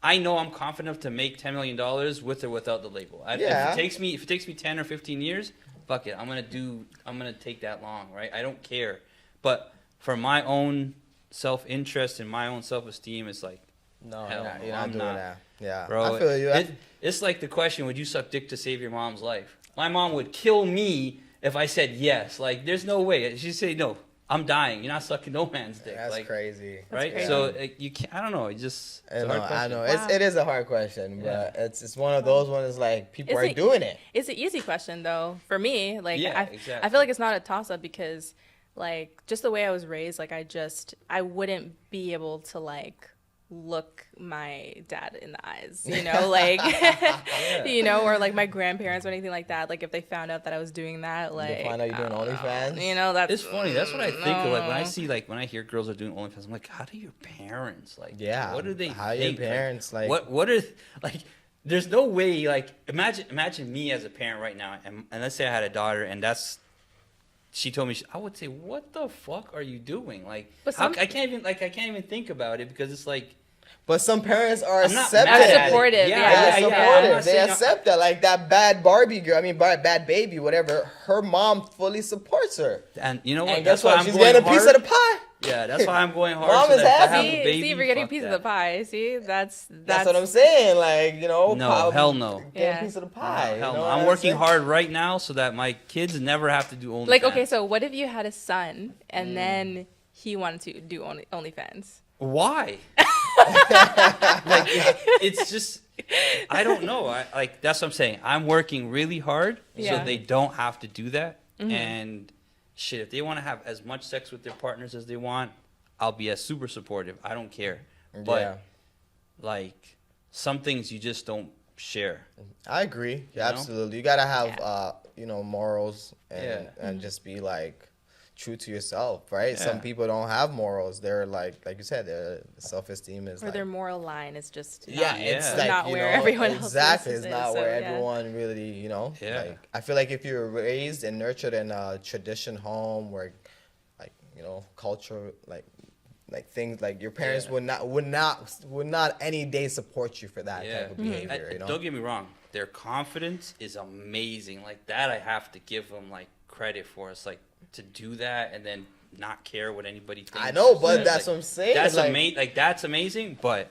A: I know I'm confident enough to make $10 million with or without the label. If it takes me 10 or 15 years, fuck it. I'm gonna take that long, right? I don't care. But for my own self-interest and my own self-esteem, it's like
C: you're not doing that. Yeah,
A: bro.
C: I feel you.
A: It's like the question: would you suck dick to save your mom's life? My mom would kill me if I said yes. Like, there's no way. She'd say, no, I'm dying. You're not sucking no man's dick.
C: That's crazy.
A: Right?
B: That's crazy.
A: So, you can't, I don't know. It's a hard question.
C: I know. Wow. It is a hard question, but it's one of those ones like people are doing it.
B: It's an easy question, though, for me. Like,
A: exactly.
B: I feel like it's not a toss-up because, like, just the way I was raised, like, I wouldn't be able to, like, look my dad in the eyes, you know, like, you know, or like my grandparents or anything like that. Like if they found out that I was doing that, like,
C: they find out you're doing OnlyFans.
B: You know, that's
A: it's funny. That's what I think of. Like when I hear girls are doing OnlyFans, I'm like, how do your parents like? What do they?
C: How
A: think?
C: your parents like?
A: What are like? There's no way. Like imagine me as a parent right now, and let's say I had a daughter, and she told me, I would say, what the fuck are you doing? Like, I can't even think about it because it's like.
C: But some parents are
B: supportive.
C: Supportive. They accept that. Like that bad Barbie girl, bad baby, whatever. Her mom fully supports her.
A: And you know what?
C: And guess what? She's getting a piece of the pie.
A: Yeah, that's why I'm going hard.
C: Mom is happy.
B: See, if you're getting a piece of the pie. See, that's
C: what I'm saying. Like, you know.
A: No, hell no.
C: Get a piece of the pie.
A: Hell no. I'm working hard right now so that my kids never have to do OnlyFans.
B: Like, okay, so what if you had a son and then he wanted to do OnlyFans?
A: Why? It's just, I don't know. That's what I'm saying. I'm working really hard so they don't have to do that. Mm-hmm. And shit, if they want to have as much sex with their partners as they want, I'll be as super supportive. I don't care. But like some things you just don't share.
C: I agree. Yeah, absolutely. You gotta have morals and just be like true to yourself, right? Yeah. Some people don't have morals. They're like you said, their self-esteem is
B: their moral line is just
C: it's
B: like, not where everyone else
C: exactly.
B: Is.
C: It's not where everyone really, Like, I feel like if you're raised and nurtured in a tradition home where, like, culture, like things like your parents would not any day support you for that type of behavior.
A: Don't get me wrong. Their confidence is amazing. Like that, I have to give them like credit for. It's like to do that and then not care what anybody thinks.
C: I know, but that's what I'm saying.
A: That's that's amazing, but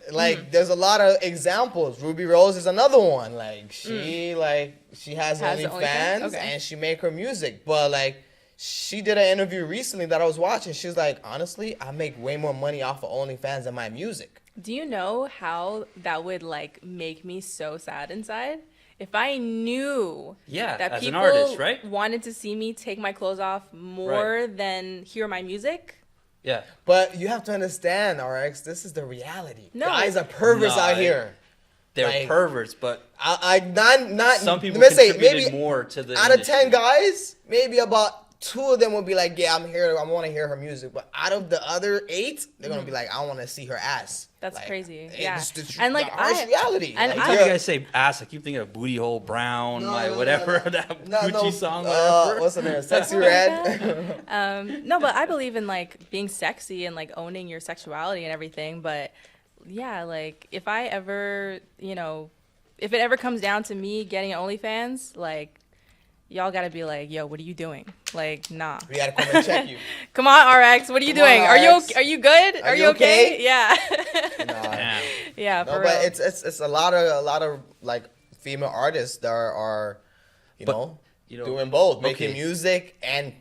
C: there's a lot of examples. Ruby Rose is another one. Like she has OnlyFans and she make her music, but like she did an interview recently that I was watching. She's like, honestly, I make way more money off of OnlyFans than my music.
B: Do you know how that would like make me so sad inside? If I knew that people
A: artist,
B: wanted to see me take my clothes off more than hear my music.
A: Yeah.
C: But you have to understand, RX, this is the reality. No. Guys are perverts out here.
A: They're perverts, but
C: some
A: people contributed more to the
C: out industry. Of 10 guys, maybe about 2 of them will be like, yeah, I'm here. I want to hear her music. But out of the other 8, they're going to be like, I want to see her ass.
B: That's
C: like,
B: crazy.
C: And like, reality.
A: And every time you guys say ass, I keep thinking of Booty Hole Brown, whatever, that Gucci song, whatever.
C: What's the name? Sexy Red?
B: No, but I believe in like being sexy and like owning your sexuality and everything. But yeah, like if I ever, you know, if it ever comes down to me getting OnlyFans, like y'all gotta be like, yo, what are you doing? Like, nah.
C: We gotta come and check you.
B: Come on, RX, what are you
C: Come on,
B: doing?
C: RX.
B: Are you good? Are you okay? Yeah.
C: Nah.
B: Yeah,
C: No,
B: for
C: but
B: real.
C: it's a lot of like female artists that are doing both, making music and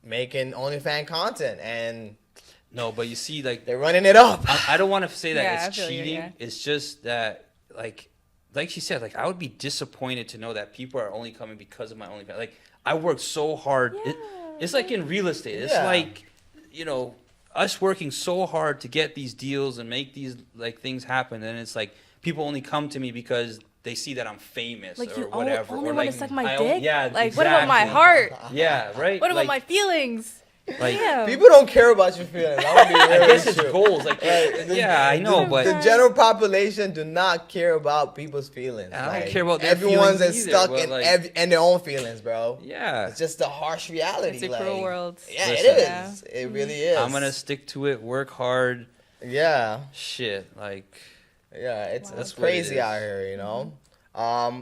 C: making OnlyFans content, and
A: No, but you see, like
C: they're running it up.
A: I don't want to say that
B: Yeah, I
A: it's
B: feel you,
A: cheating.
B: yeah.
A: It's just that, like she said, like I would be disappointed to know that people are only coming because of my OnlyFans. Like I worked so hard. It's like in real estate. It's like, you know, us working so hard to get these deals and make these like things happen, and it's like people only come to me because they see that I'm famous
B: Like
A: or
B: you
A: whatever.
B: only
A: or
B: want
A: like
B: to suck my
A: I
B: dick?
A: yeah,
B: Like,
A: exactly.
B: what about my heart?
A: Yeah, right.
B: What about
A: like,
B: my feelings?
A: like
B: Damn.
C: People don't care about your feelings. I would be
A: I
C: really
A: guess it's
C: true.
A: goals. Like yeah, I know, but
C: The general population do not care about people's feelings.
A: I don't
C: Like,
A: care about their
C: everyone's
A: feelings either,
C: stuck
A: but,
C: in
A: like-
C: in their own feelings, bro.
A: yeah.
C: It's just the harsh reality.
B: It's a
C: like,
B: cruel world.
C: Yeah,
A: Listen.
C: it is.
B: Yeah.
C: It really is.
A: I'm gonna stick to it, work hard.
C: Yeah,
A: Shit, like
C: yeah. It's
A: That's what it
C: crazy
A: is.
C: out here, you know.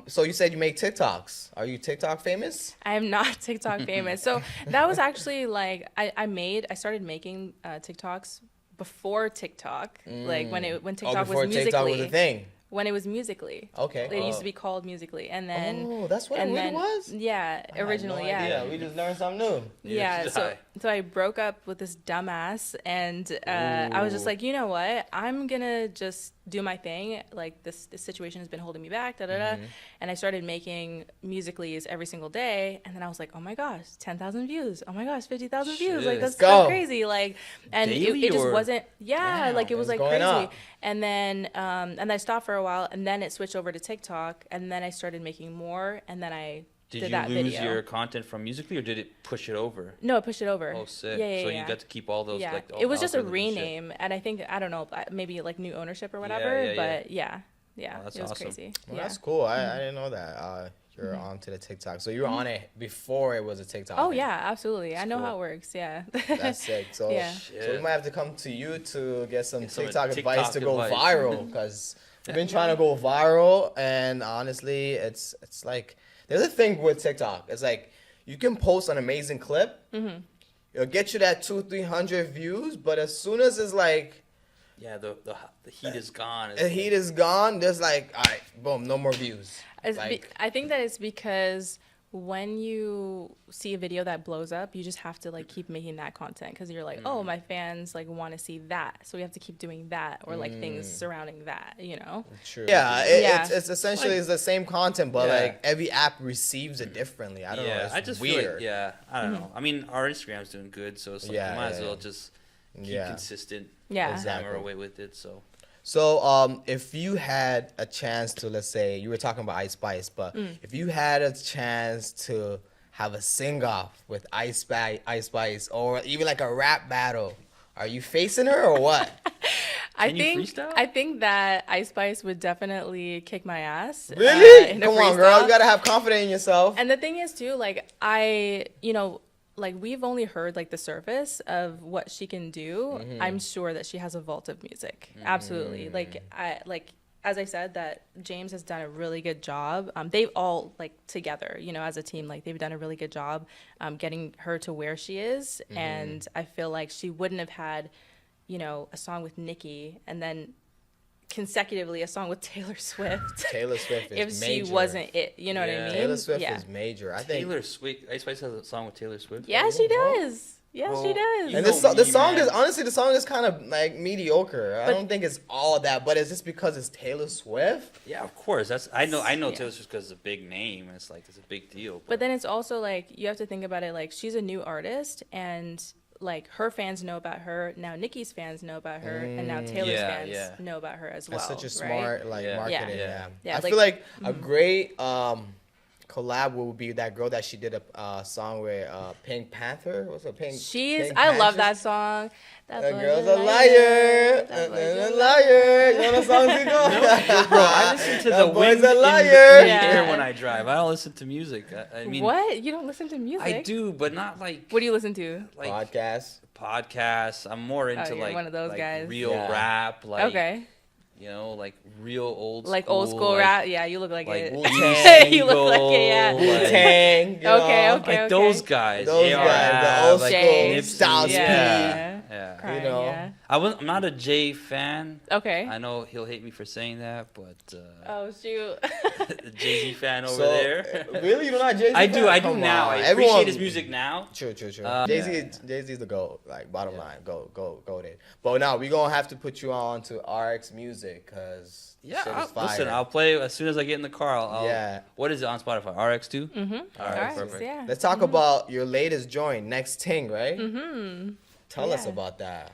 C: So you said you make TikToks. Are you TikTok famous?
B: I am not TikTok famous. So that was actually like I started making TikToks before TikTok, like when TikTok
C: before
B: was
C: TikTok
B: Musically.
C: was a thing.
B: When it was Musically.
C: Okay.
B: It used to be called Musically, and then
C: Oh, that's what it really was?
B: Yeah,
C: I had
B: originally,
C: no
B: yeah.
C: idea. We just learned something new.
B: Yeah,
A: Neither
B: so
A: did I.
B: so I broke up with this dumbass, and I was just
A: Ooh.
B: like, you know what? I'm gonna just do my thing. Like this situation has been holding me back, da da da. And I started making Musicallys every single day, and then I was like, oh my gosh, 10,000 views. Oh my gosh, 50,000 views.
A: Shit.
B: Like that's
C: Let's go.
B: crazy. Like, and
A: Daily
B: it just
A: or-
B: wasn't. Yeah,
C: Damn,
B: like it was
C: it's
B: like
C: going
B: crazy.
C: up.
B: And then and I stopped for a while, and then it switched over to TikTok, and then I started making more, and then I
A: did
B: did
A: you
B: that
A: lose
B: video.
A: your content from Musically, or did it push it over?
B: No, I pushed it over.
A: Oh, sick.
B: Yeah, yeah,
A: so
B: yeah.
A: you got to keep all those.
B: Yeah,
A: Like,
B: it was just a
A: algorithms and shit.
B: rename, and I think I don't know, maybe like new ownership or whatever.
A: yeah, yeah.
B: But yeah,
A: Oh, that's
B: it was
A: awesome.
B: crazy.
C: Well,
B: Yeah.
C: that's cool. I didn't know that. You're onto the TikTok. So you were on it before it was a TikTok.
B: Oh
C: thing.
B: yeah, absolutely. I know
A: cool.
B: how it works. Yeah.
C: That's sick. So,
B: Yeah.
C: so we might have to come to you to get some
A: Get some
C: TikTok advice
A: TikTok
C: to go
A: advice.
C: viral, because we've been trying to go viral, and honestly, it's like there's a thing with TikTok. It's like you can post an amazing clip, it'll get you that 200-300 views, but as soon as it's like
A: Yeah, the heat is gone. It's
C: the
A: like-
C: heat is gone, there's like, all right, boom, no more views.
B: I think that it's because when you see a video that blows up, you just have to like keep making that content, because you're like, oh, my fans like want to see that, so we have to keep doing that, or like things surrounding that, you know.
C: True. Yeah,
B: Yeah.
C: it's essentially
A: Like-
C: it's the same content, but
A: Yeah.
C: like every app receives it differently. I don't know.
A: yeah,
C: It's
A: I just
C: weird.
A: feel like, yeah, I don't know. I mean, our Instagram's doing good, so it's like
C: Yeah,
A: you might
C: yeah,
A: as well
C: yeah.
A: just keep
C: Yeah.
A: consistent.
B: Yeah.
C: Exactly.
A: Hammer away with it. So
C: So, if you had a chance to, let's say, you were talking about Ice Spice, but if you had a chance to have a sing-off with Ice Spice, or even like a rap battle, are you facing her or what?
A: Can you freestyle?
B: I think that Ice Spice would definitely kick my ass.
C: Really?
B: In a
C: Come on, girl.
B: freestyle.
C: You gotta have confidence in yourself.
B: And the thing is too, like like we've only heard like the surface of what she can do. I'm sure that she has a vault of music. Absolutely. As I said, that James has done a really good job. They've all like together, as a team, like they've done a really good job getting her to where she is. And I feel like she wouldn't have had, a song with Nicki and then consecutively a song with Taylor Swift.
C: Taylor Swift is
B: if
C: major.
B: she wasn't it, you know what I
A: Yeah.
B: mean?
C: Taylor Swift
B: yeah.
C: is major. I think.
A: Taylor Swift, Ice Spice has a song with Taylor Swift.
B: Yeah, she does. Yeah, she
A: Well,
B: does.
A: you
C: And
A: know
C: the
A: me,
C: song
A: man.
C: is honestly the song is kind of like mediocre. I
B: But-
C: don't think it's all that, but it's just because it's Taylor Swift.
A: Yeah, of course. I know
B: Yeah.
A: Taylor Swift because it's a big name. And it's like it's a big deal.
B: But then it's also like you have to think about it like she's a new artist, and like her fans know about her now. Nicki's fans know about her, and now Taylor's
A: Yeah,
B: fans
A: yeah.
B: know about her as well.
C: That's such a
B: right?
C: smart like
A: Yeah.
C: marketing.
A: Yeah.
C: Yeah.
B: Yeah,
C: I
B: like-
C: feel like a great collab would be that girl that she did a song with Pink Panther. What's it? Pink.
B: I love that song.
C: That girl's a liar.
B: That boy's
C: A liar. You know the songs he goes?
A: Bro, I listen to
C: That
A: the
C: boy's
A: wind
C: a
A: in
C: liar.
A: the
B: Yeah.
A: air when I drive. I don't listen to music. I mean,
B: What? You don't listen to music?
A: I do, but not like
B: What do you listen to?
A: like
C: Podcast.
A: podcasts. I'm more into
B: you're
A: like
B: one of those
A: like
B: guys.
A: real
C: Yeah.
A: rap. Like
B: Okay.
A: You know, like real old
B: Like
A: school,
B: old school rap. Yeah, you look like
A: like
B: it.
A: Wu-Tang,
B: You look like it. Yeah.
C: Wu-Tang, you
B: Okay,
C: know?
B: okay.
A: like those guys.
C: Those
A: AR,
C: guys, the old
A: like
C: school
B: Jay.
C: Styles P.
B: Yeah.
A: Yeah.
B: Crying,
C: You know.
B: yeah.
A: I'm not a Jay fan.
B: Okay.
A: I know he'll hate me for saying that, but
B: Oh shoot.
A: the Jay-Z fan over
C: So,
A: there.
C: really, you're not Jay-Z
A: I do
C: Come
A: now.
C: on.
A: I
C: Everyone-
A: appreciate his music now.
C: True.
A: Yeah.
C: Jay-Z's the GOAT. Like, bottom line, go there. But now we gonna have to put you on to RX music, cause
A: Yeah,
C: shit is fire.
A: listen, I'll play as soon as I get in the car. I'll
C: Yeah.
A: What is it on Spotify? RX2?
B: Mm-hmm.
A: All right,
B: Alright,
A: perfect.
B: yeah.
C: Let's talk about your latest joint, Next Ting, right?
B: Mm-hmm.
C: Tell us
B: Yeah.
C: about that.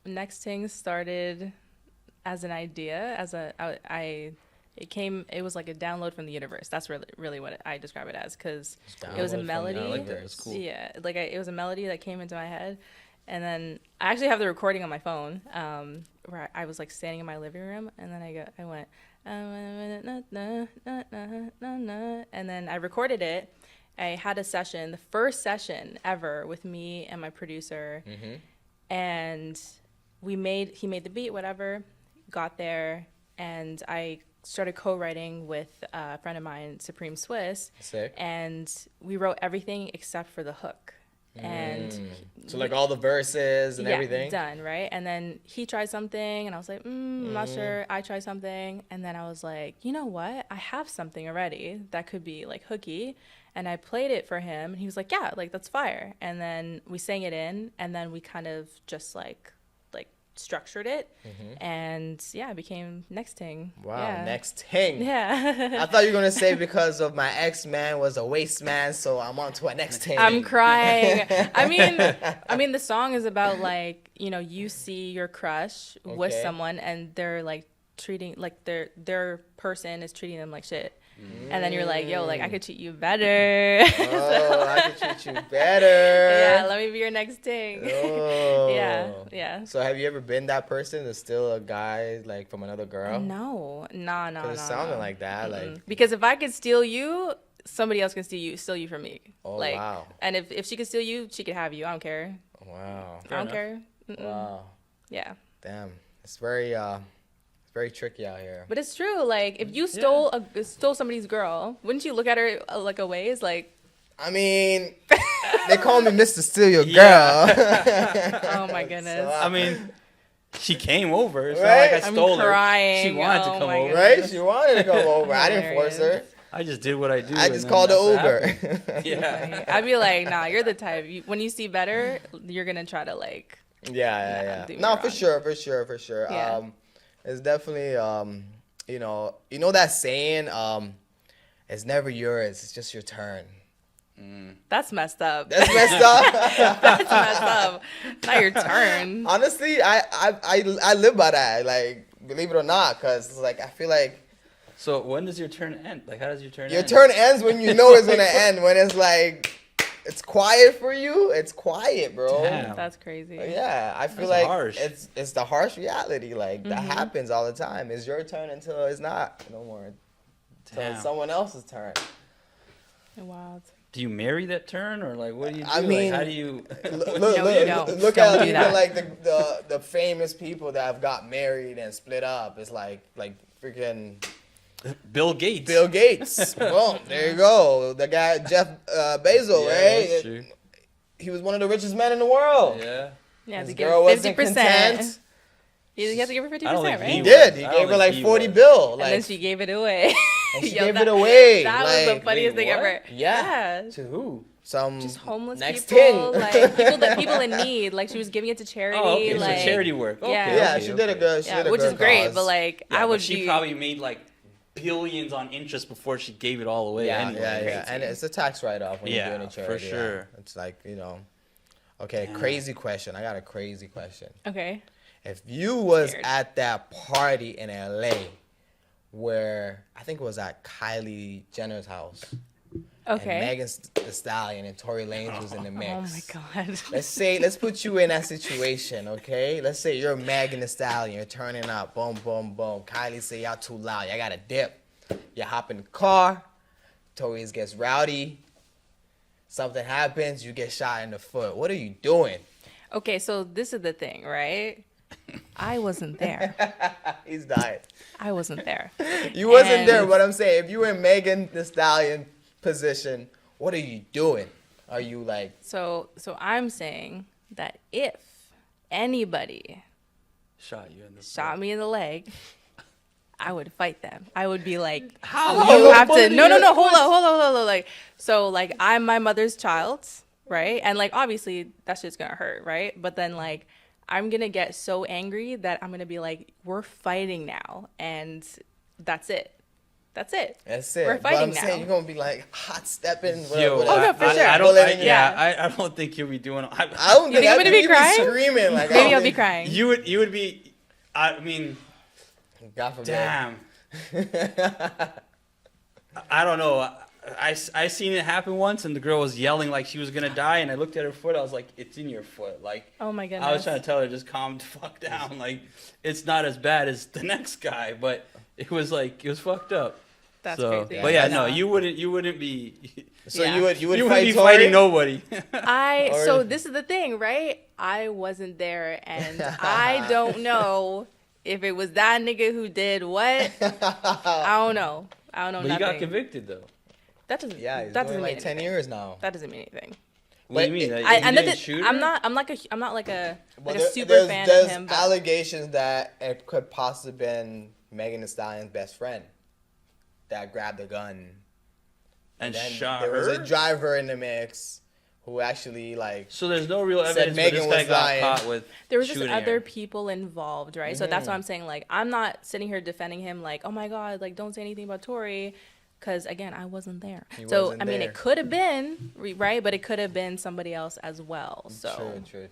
B: Next thing started as an idea, it was like a download from the universe. That's really what I describe it as, because it was a
C: Download from the
B: melody.
A: I like that. That's cool.
B: Yeah, like it was a melody that came into my head, and then I actually have the recording on my phone, where I was like standing in my living room, and then I went, and then I recorded it. I had a session, the first session ever with me and my producer, and he made the beat, whatever, got there, and I started co-writing with a friend of mine, Supreme Swiss,
C: Sick.
B: and we wrote everything except for the hook. And
C: So like all the verses and
B: yeah,
C: everything.
B: done, right? And then he tried something, and I was like, I'm not sure. I tried something, and then I was like, you know what? I have something already that could be like hooky, and I played it for him, and he was like, yeah, like that's fire. And then we sang it in, and then we kind of just like structured it, and yeah, it became Next Ting.
C: Wow,
B: yeah.
C: Next Ting.
B: Yeah.
C: I thought you were gonna say because of my ex-man was a waste man, so I'm on to a Next Ting.
B: I'm crying. I mean, the song is about like, you know, you see your crush with
C: Okay.
B: someone, and they're like treating like their person is treating them like shit, and then you're like, yo, like I could treat you better.
C: Oh, I could treat you better.
B: Yeah, let me be your next thing.
C: Oh.
B: Yeah.
C: So have you ever been that person that's still a guy like from another girl?
B: No.
C: Because it sounded like that. Like,
B: because if I could steal you, somebody else can steal you from me.
C: oh
B: like,
C: wow,
B: And if she could steal you, she could have you. I don't care.
C: wow,
B: I don't
A: enough.
B: care. Mm-mm.
C: wow.
B: Yeah.
C: Damn, it's very tricky out here.
B: But it's true. Like, if you stole somebody's girl, wouldn't you look at her like a ways? Like,
C: I mean, they call me Mr. Steal Your Girl.
A: Yeah.
B: oh my goodness.
A: I mean, she came over. It's
C: Right?
A: not like I
B: I'm
A: stole her.
B: crying.
A: She wanted to
B: Oh
A: come
B: my
A: over.
B: goodness.
C: Right? She wanted to come over. I didn't force her.
A: I just did what I do.
C: I
A: and
C: just
A: then
C: called the
A: that's what
C: Uber.
A: happened. Yeah.
B: I'd be like, nah, you're the type. When you see better, you're gonna try to like.
C: Yeah.
B: do
C: No,
B: me
C: for
B: wrong.
C: sure.
B: Yeah.
C: It's definitely you know that saying, it's never yours, it's just your turn.
B: That's messed up.
C: That's messed up.
B: That's messed up. Not your turn.
C: Honestly, I live by that. Like, believe it or not, because it's like I feel like
A: So when does your turn end? Like, how does your turn
C: your
A: end?
C: turn ends when you know it's gonna end. When it's like it's quiet for you, it's quiet, bro.
A: Damn.
B: That's crazy.
C: Yeah, I feel
A: That's
C: like
A: harsh.
C: it's the harsh reality. Like that happens all the time. It's your turn until it's not no more. Until it's
A: Damn.
C: someone else's turn.
B: Wild.
A: Do you marry that turn, or like what do you do?
C: I mean,
A: like, how do you?
C: Look,
B: No, you don't.
C: look
B: Don't
C: at
B: do
C: even
B: that.
C: like the famous people that have got married and split up. It's like freaking
A: Bill Gates.
C: Bill Gates. Boom, there you go. The guy Jeff Bezos,
A: Yeah,
C: right?
A: that's true.
C: He was one of the richest men in the world.
A: Yeah.
B: Yeah,
C: His
B: to
C: girl
B: give
C: wasn't
B: 50%.
C: content.
B: You have to give her 50%,
A: I don't think
B: right?
C: He
A: he
C: did. He
A: I
C: gave
A: don't
C: her like
A: think he
C: 40
A: was.
C: bill.
B: And
C: Like,
B: then she gave it away.
C: and she
B: Yo,
C: gave
B: that-
C: it away.
B: That was
C: like,
B: the funniest thing
A: what?
B: ever.
C: Yeah.
B: Yeah.
A: To who?
C: some
B: Just homeless
C: next
B: people,
C: thing.
B: like people in need. Like she was giving it to charity.
A: Oh, okay.
B: Like
A: so charity work. Okay,
B: Yeah.
C: yeah,
A: okay,
C: she did a
A: okay.
C: good. She
B: yeah,
C: did a
B: which
C: good
B: is great.
C: cause.
B: But like
A: Yeah,
B: I
A: but
B: would
A: she
B: be
A: probably made like billions on interest before she gave it all away.
C: Yeah,
A: anyway.
C: yeah. And it's a tax write-off when
A: Yeah,
C: you're doing a
A: for
C: charity. yeah.
A: sure.
C: It's like, Okay,
A: Damn.
C: crazy question. I got a crazy question.
B: okay.
C: If you was
B: Scared.
C: at that party in LA where I think it was at Kylie Jenner's house.
B: Okay.
C: And Megan Thee Stallion and Tory Lanez was in the mix.
B: Oh my god.
C: Let's put you in that situation, okay? Let's say you're Megan Thee Stallion, you're turning up, boom, boom, boom. Kylie say y'all too loud, y'all gotta dip. You hop in the car, Tory gets rowdy, something happens, you get shot in the foot. What are you doing?
B: Okay, so this is the thing, right? I wasn't there.
C: He's dying.
B: I wasn't there.
C: You wasn't there,
B: And-
C: but I'm saying if you were in Megan Thee Stallion position, what are you doing? Are you like,
B: So I'm saying that if anybody
A: Shot you in the
B: shot me in the leg, I would fight them. I would be like,
A: How?
B: you have to, no, hold on. Like, so like, I'm my mother's child, right? And like, obviously that shit's gonna hurt, right? But then like, I'm gonna get so angry that I'm gonna be like, we're fighting now. And that's it. That's it.
C: that's it.
B: We're
C: But I'm
B: fighting
C: saying
B: now.
C: you're gonna be like hot stepping.
A: Yo,
B: Oh, no, for sure.
A: I
C: Bullet in your
A: I don't think you'll be doing.
C: I don't
B: You think I'm gonna be
C: you'd
B: crying?
C: Screaming like
B: Maybe
C: I
B: I'll be crying.
A: You would be. I mean,
C: God forbid.
A: damn. I don't know. I seen it happen once, and the girl was yelling like she was gonna die, and I looked at her foot. I was like, "It's in your foot." Like,
B: Oh my goodness.
A: I was trying to tell her just calm the fuck down. Like, it's not as bad as the next guy, but it was fucked up.
B: That's
A: So,
B: crazy.
A: but yeah,
B: No.
A: you wouldn't be.
C: So
B: Yeah.
C: you would
A: You wouldn't
C: fight
A: be
C: Tory?
A: fighting nobody.
C: Or-
B: So this is the thing, right? I wasn't there, and I don't know if it was that nigga who did what. I don't know.
A: But
B: nothing.
A: you got convicted though.
B: That doesn't.
C: Yeah, he's
B: that
C: doing
B: doesn't
C: like
B: mean
C: 10
B: anything.
C: years now.
B: That doesn't mean anything.
A: What do you
C: But
A: mean?
C: it-
A: That you
B: And
A: didn't
B: that-
A: shoot
B: I'm
A: her?
B: not. I'm not like a
C: Well,
B: super
C: there's,
B: fan
C: there's
B: of him. But
C: allegations that it could possibly been Megan Thee Stallion's best friend that grabbed the gun.
A: And
C: Then
A: shot
C: there
A: her.
C: was a driver in the mix who actually like
A: So there's no real
C: Said
A: evidence, but
C: Megan
A: this guy
C: was
A: got
C: lying.
A: caught with
B: there was just
A: shooting
B: other
A: her.
B: people involved, right? So that's why I'm saying, like, I'm not sitting here defending him, like, oh my god, like, don't say anything about Tory, because again, I wasn't there.
C: He
B: So
C: wasn't
B: I mean,
C: there.
B: it could have been right, but it could have been somebody else as well. So
C: true.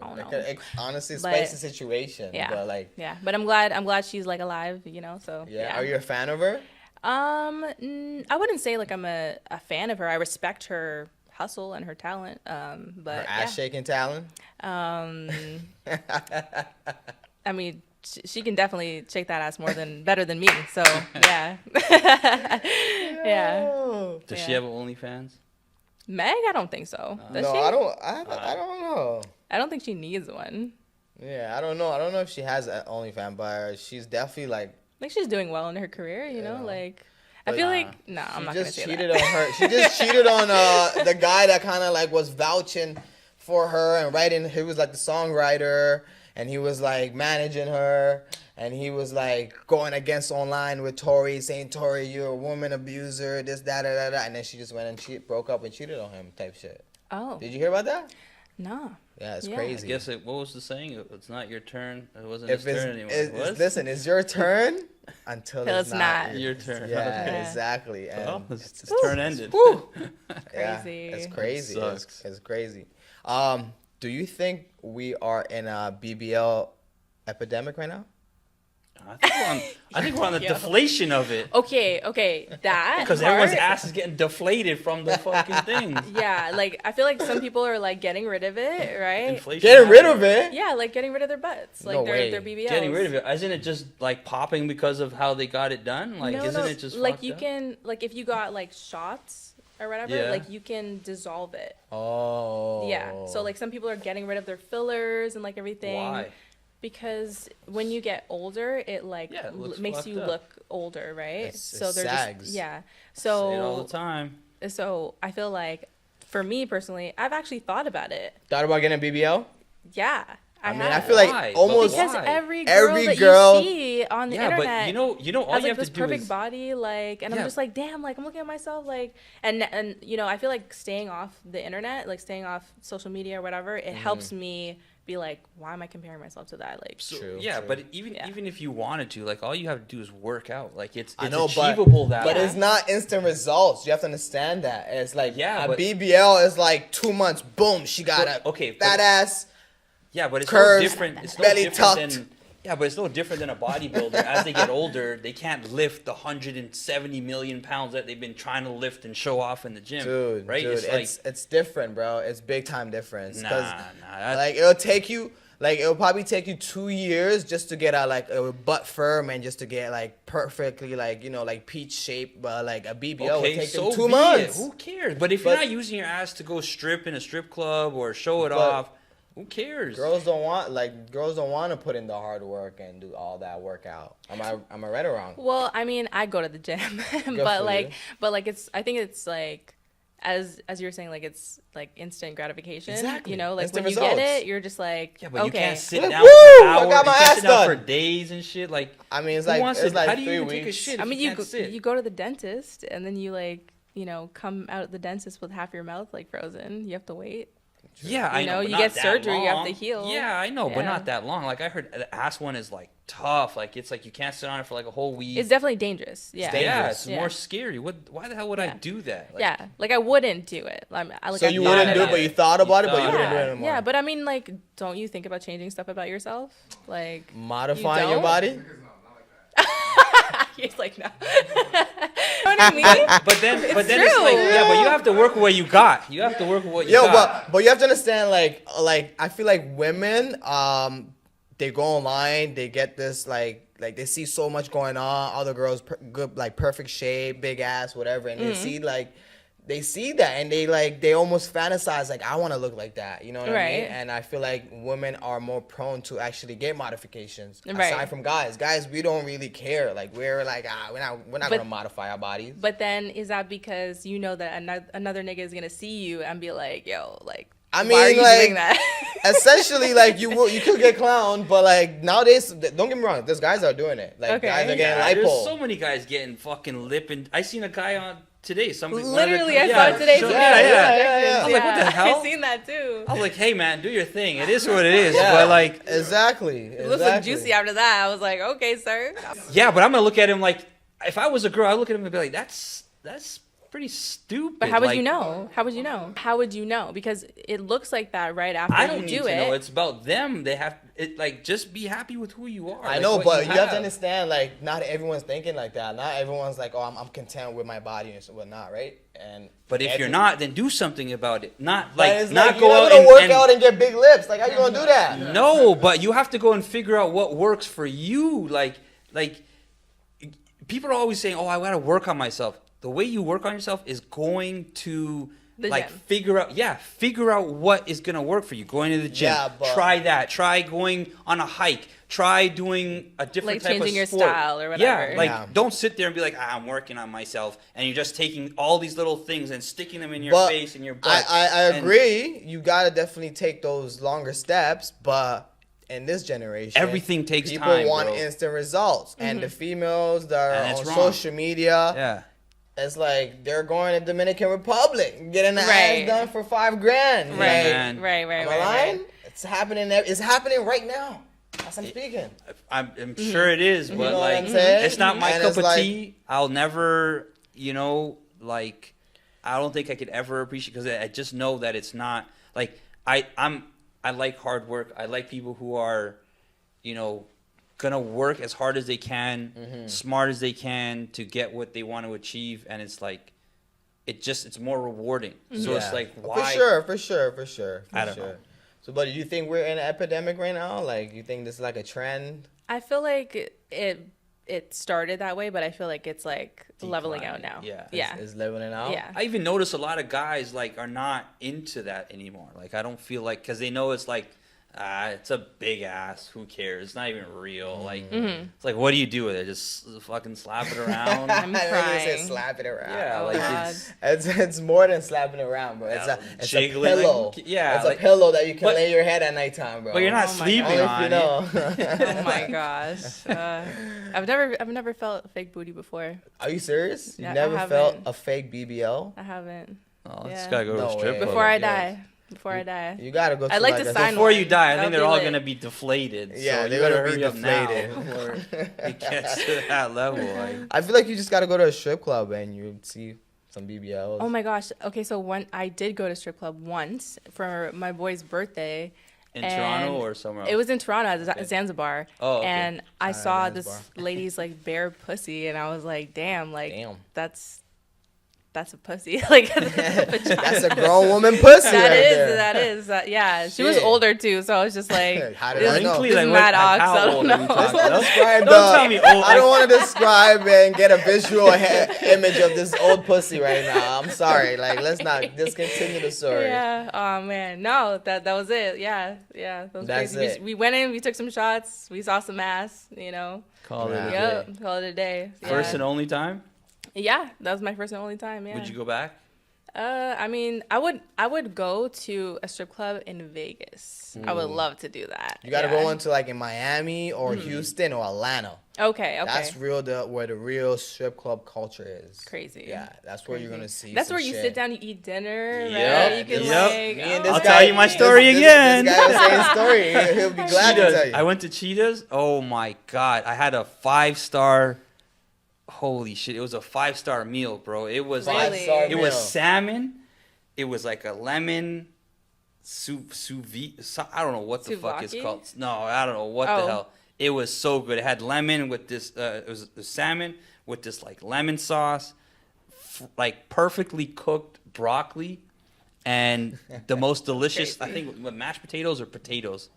B: I don't
C: It
B: know.
C: could- it- honestly,
B: But-
C: spicy situation.
B: yeah,
C: But like,
B: yeah. But I'm glad she's like alive, you know. So
C: yeah. Are you a fan of her?
B: I wouldn't say like I'm a fan of her. I respect her hustle and her talent. But
C: Her ass shaking talent?
B: I mean, she can definitely shake that ass better than me. So yeah, yeah.
C: Oh.
A: Does she have OnlyFans?
B: Meg, I don't think so. Does
C: No,
B: she?
C: I don't know.
B: I don't think she needs one.
C: Yeah, I don't know. I don't know if she has an OnlyFans, but she's definitely like.
B: Like she's doing well in her career, you know.
C: Yeah.
B: Like I
C: But,
B: feel like no,
C: She
B: I'm not gonna
C: just
B: say
C: cheated
B: that.
C: on her. She just cheated on the guy that kind of like was vouching for her and writing. He was like the songwriter, and he was like managing her, and he was like going against online with Tory, saying Tory, you're a woman abuser, this, that, and then she just went and broke up and cheated on him, type shit.
B: Oh
C: Did you hear about that?
B: no.
C: Yeah, it's
B: Yeah.
A: I
C: crazy.
A: guess what was the saying? It's not your turn. It wasn't
C: If
A: his
C: it's,
A: turn anymore.
C: it's listen, it's your turn until
B: Till
C: it's
B: it's not.
A: Your turn.
C: Yeah,
B: Okay.
C: exactly. And
A: Well, his
C: it's-
A: turn ended.
C: yeah,
B: Crazy.
C: it's crazy.
A: That
C: It's,
A: sucks.
C: it's crazy. Do you think we are in a BBL epidemic right now?
A: I think we're on the
B: Yo.
A: deflation of it.
B: Okay, that
A: Because everyone's
B: part-
A: ass is getting deflated from the fucking things.
B: Yeah, like I feel like some people are like getting rid of it, right?
A: Inflation
C: Getting rid
A: happened.
C: of it?
B: Yeah, like getting rid of their butts, like
C: No
B: their
C: way.
B: BBLs.
A: Getting rid of it. Isn't it just like popping because of how they got it done? Like,
B: No,
A: isn't
B: no,
A: it just
B: like
A: fucked
B: you
A: up?
B: can like if you got like shots or whatever,
A: Yeah.
B: like you can dissolve it.
C: Oh.
B: Yeah. So like some people are getting rid of their fillers and like everything.
A: Why?
B: Because when you get older, it like
A: Yeah, it looks
B: makes
A: fucked
B: you
A: up.
B: look older, right?
C: It
B: so they're
C: sags.
B: just yeah.
A: Say it all
B: So
A: the time.
B: so I feel like for me personally, I've actually thought about it.
C: Thought about getting a BBL?
B: Yeah.
C: I mean,
B: have.
C: I feel like
A: Why?
C: almost
B: because
A: Why?
B: every
C: Every
B: girl
C: girl-
B: that you see on the
A: Yeah,
B: internet
A: but you know, all
B: has
A: you
B: like
A: have
B: this
A: to do
B: perfect
A: is
B: body, like, and I'm
A: Yeah.
B: just like, damn, like I'm looking at myself, like, and you know, I feel like staying off the internet, like staying off social media or whatever, it helps me be like, why am I comparing myself to that? Like,
C: True,
A: yeah,
C: true.
A: but even
B: Yeah.
A: even if you wanted to, like, all you have to do is work out. Like, it's
C: I know,
A: achievable that
C: but
A: way.
C: it's not instant results. You have to understand that. It's like
A: Yeah,
C: a
A: but-
C: BBL is like 2 months. Boom, she got
A: But-
C: a
A: okay, but-
C: fat ass.
A: Yeah, but it's
C: curves,
A: no different. It's no
C: belly
A: different
C: tucked.
A: than. Yeah, but it's no different than a bodybuilder. As they get older, they can't lift the 170 million pounds that they've been trying to lift and show off in the gym.
C: Dude,
A: right?
C: dude,
A: it's like,
C: it's different, bro. It's big time difference.
A: nah,
C: 'Cause,
A: that's,
C: like it'll probably take you 2 years just to get a butt firm and just to get like perfectly like like peach shape, but like a BBL would take them 2
A: be
C: months.
A: it. Who cares? But if you're
C: But-
A: not using your ass to go strip in a strip club or show it
C: But-
A: off, Who cares?
C: Girls don't want to put in the hard work and do all that workout. Am I right or wrong?
B: Well, I mean, I go to the gym, but like I think it's like, as you were saying, like it's like instant gratification.
C: Exactly.
B: You know, like
C: Instant
B: when you
C: results.
B: get it, you're just like,
A: Yeah, but
B: okay.
A: you can't sit
C: Like,
A: down
C: woo,
A: for
C: I
A: hours.
C: got my
A: you can't
C: ass
A: sit down for
C: done.
A: days and shit. Like,
C: I mean, it's
A: who
C: like
A: wants
C: it's
A: to,
C: like
A: how do you
C: 3
A: even take a
C: weeks.
A: shit?
B: I
A: if
B: mean,
A: you can't sit?
B: you go to the dentist and then you like, you know, come out of the dentist with half your mouth like frozen. You have to wait.
A: Yeah, I
B: You
A: know.
B: know,
A: but
B: you
A: not
B: get
A: that
B: surgery, you have to
A: long.
B: heal.
A: Yeah, I know, but
B: Yeah.
A: not that long. Like I heard the ass one is like tough. Like it's like you can't sit on it for like a whole week.
B: It's definitely dangerous. Yeah.
A: Yeah, it's
B: Yeah.
A: more scary. Why the hell would I
B: Yeah.
A: do that? Like,
B: Yeah, like I wouldn't do it.
C: So you wouldn't do it, but you thought about it, but you
A: thought
C: wouldn't do it
B: Yeah,
C: anymore.
B: yeah, but I mean, like, don't you think about changing stuff about yourself? Like,
C: Modifying your
B: don't?
C: body?
B: he's like, no. You know what I mean?
A: But then it's like,
B: true.
A: yeah, but you have to work with what you got. You have to work with what you
C: Yo,
A: got.
C: but you have to understand, like I feel like women, they go online, they get this like they see so much going on, all the girls good, like perfect shape, big ass, whatever, and they see that and they almost fantasize like I want to look like that, you know what I mean?
B: Right.
C: And I feel like women are more prone to actually get modifications
B: Right.
C: aside from guys. Guys, we don't really care. Like we're like we're not
B: But-
C: gonna modify our bodies.
B: But then, is that because you know that another nigga is gonna see you and be like, yo, like,
C: I
B: why are
C: mean,
B: you
C: like,
B: doing that?
C: essentially, like you could get clowned, but like nowadays, don't get me wrong, there's guys that are doing it. Like
B: Okay.
C: guys are getting
A: Yeah, there's
C: lipo.
A: so many guys getting fucking lip, and I seen a guy on today.
B: Literally, I saw it today.
A: So,
B: too.
A: yeah. I was like, what the hell?
B: I've seen that too.
A: I was like, hey man, do your thing. It is what it is.
C: Yeah,
A: But like,
C: exactly.
B: It looks like juicy after that. I was like, okay, sir.
A: yeah, but I'm gonna look at him like, if I was a girl, I look at him and be like, that's pretty stupid.
B: But how would
A: Like,
B: you know? How would you know? How would you know? Because it looks like that right after
A: I don't
B: you
A: need
B: do
A: to
B: it.
A: know. It's about them. They have it. Like, just be happy with who you are.
C: I
A: like,
C: know,
A: what
C: but you have to
A: have.
C: understand, like, not everyone's thinking like that. Not everyone's like, oh, I'm content with my body and whatnot, right? And
A: But if you're
C: every-
A: not, then do something about it. Not
C: but
A: like
C: it's
A: not
C: like,
A: go
C: you're
A: out
C: not gonna work
A: and
C: out and get big lips. Like, how you gonna do that?
A: no, but you have to go and figure out what works for you. Like people are always saying, "Oh, I gotta work on myself." The way you work on yourself is going to
B: The
A: like
B: gym.
A: figure out what is gonna work for you. Going to the gym,
C: Yeah, but-
A: try that. Try going on a hike. Try doing a different
B: Like
A: type of
B: changing your
A: sport.
B: style or whatever.
A: Yeah, like
C: Yeah.
A: don't sit there and be like, I'm working on myself, and you're just taking all these little things and sticking them in your
C: But
A: face and your butt.
C: I
A: And
C: agree. You gotta definitely take those longer steps, but in this generation,
A: Everything takes
C: people
A: time,
C: want
A: bro.
C: instant results, and the females that
A: And
C: are
A: it's
C: on
A: wrong.
C: social media,
A: Yeah.
C: it's like they're going to Dominican Republic, getting their
B: Right.
C: ass done for $5,000.
B: Right,
C: Like,
A: man.
B: right.
C: am I lying? It's happening. It's happening right now. As I'm speaking.
A: I'm sure it is, but
C: know what
A: like
C: I'm saying?
A: it's not my
C: And
A: cup
C: it's
A: of
C: like-
A: tea. I'll never, like I don't think I could ever appreciate because I just know that it's not like I like hard work. I like people who are, gonna work as hard as they can, smart as they can to get what they want to achieve, and it's like it's more rewarding. So it's like why
C: For sure.
A: I don't know.
C: So, but do you think we're in an epidemic right now? Like, you think this is like a trend?
B: I feel like it started that way, but I feel like it's like leveling out now.
A: Yeah.
B: Yeah.
C: Is leveling out?
B: Yeah.
A: I even notice a lot of guys like are not into that anymore. Like I don't feel like because they know it's like it's a big ass. Who cares? It's not even real. Like it's like what do you do with it? Just fucking slap it around.
B: I'm
C: I think you said
B: crying.
C: slap it around.
A: Yeah,
B: Oh,
A: like
B: God.
C: It's more than slapping it around, bro. It's
A: Yeah,
C: a
A: jiggling, like,
C: pillow.
A: yeah,
C: it's
A: like-
C: a pillow that you can
A: but-
C: lay your head at nighttime, bro.
A: But you're not
B: Oh my
A: sleeping
C: Only if
A: on
C: you
A: it.
C: know.
B: Oh my gosh. I've never felt fake booty before.
C: Are you serious? You
B: Yeah, I
C: never felt
B: haven't.
C: a fake BBL?
B: I haven't.
A: Oh,
B: Yeah.
A: just gotta go to
C: No
A: a strip
C: way.
A: club.
B: Before I
C: yes.
B: die. Before I die.
C: You gotta go.
B: I'd like to
C: a-
B: sign
A: Before you die, I
B: That'll
A: think they're
B: be
A: all
B: lit.
A: gonna be deflated.
C: Yeah,
A: so
C: they're
A: you gotta
C: gonna be
A: hurry up now
C: deflated.
A: before it gets to that level. Like,
C: I feel like you just gotta go to a strip club and you see some BBLs.
B: Oh my gosh. Okay, so I did go to strip club once for my boy's birthday.
A: in
B: And
A: Toronto or somewhere else?
B: It was in Toronto at
A: Okay.
B: Zanzibar.
A: Oh, okay.
B: And I
C: Shout out
B: saw
C: Zanzibar.
B: this lady's like bare pussy and I was like, damn, like
C: Damn.
B: that's that's a pussy. Like,
C: That's a grown woman pussy.
B: That is. Yeah, she was
C: Shit.
B: older too, so I was just like,
C: How did I know?
A: Wrinkly,
B: this
A: like,
B: Mad Ox,
A: how
B: I don't
A: old are we
B: know.
A: talking?
C: Let's not describe
A: Don't tell me old.
C: I don't want to describe and get a visual image of this old pussy right now. I'm sorry. Like, let's not discontinue the story.
B: Yeah. Oh man. No, that was it. Yeah. That was
C: That's
B: crazy.
C: it.
B: We went in. We took some shots. We saw some ass. You know.
A: Call it a
C: Yeah.
A: day.
B: Yep. Call it a day.
A: First
B: Yeah.
A: and only time?
B: Yeah, that was my first and only time. Yeah.
A: Would you go back?
B: I mean, I would go to a strip club in Vegas. I would love to do that.
C: You got to
B: Yeah.
C: go into like in Miami or Houston or Atlanta.
B: Okay.
C: That's where the real strip club culture is.
B: Crazy.
C: Yeah, that's where you're gonna see.
B: That's
C: some
B: where you
C: shit.
B: sit down, you eat dinner,
A: Yep.
B: right? You can
A: Yep.
B: like.
C: Me and
B: oh.
C: this
A: I'll
C: guy-
A: tell you my story again.
C: This guy was saying story. He'll be glad to tell
A: Cheetahs.
C: you.
A: I went to Cheetahs. Oh my god! I had a 5-star. Holy shit! It was a 5-star meal, bro. It was
B: Really?
A: like
C: Five-star
A: it was
C: meal.
A: salmon. It was like a lemon sous vide. I don't know what the fuck it's
B: Souvlaki?
A: called. No, I don't know what the
B: Oh.
A: hell. It was so good. It had lemon with this. It was the salmon with this like lemon sauce, like perfectly cooked broccoli, and the most delicious. I
B: Crazy.
A: think what, mashed potatoes or potatoes.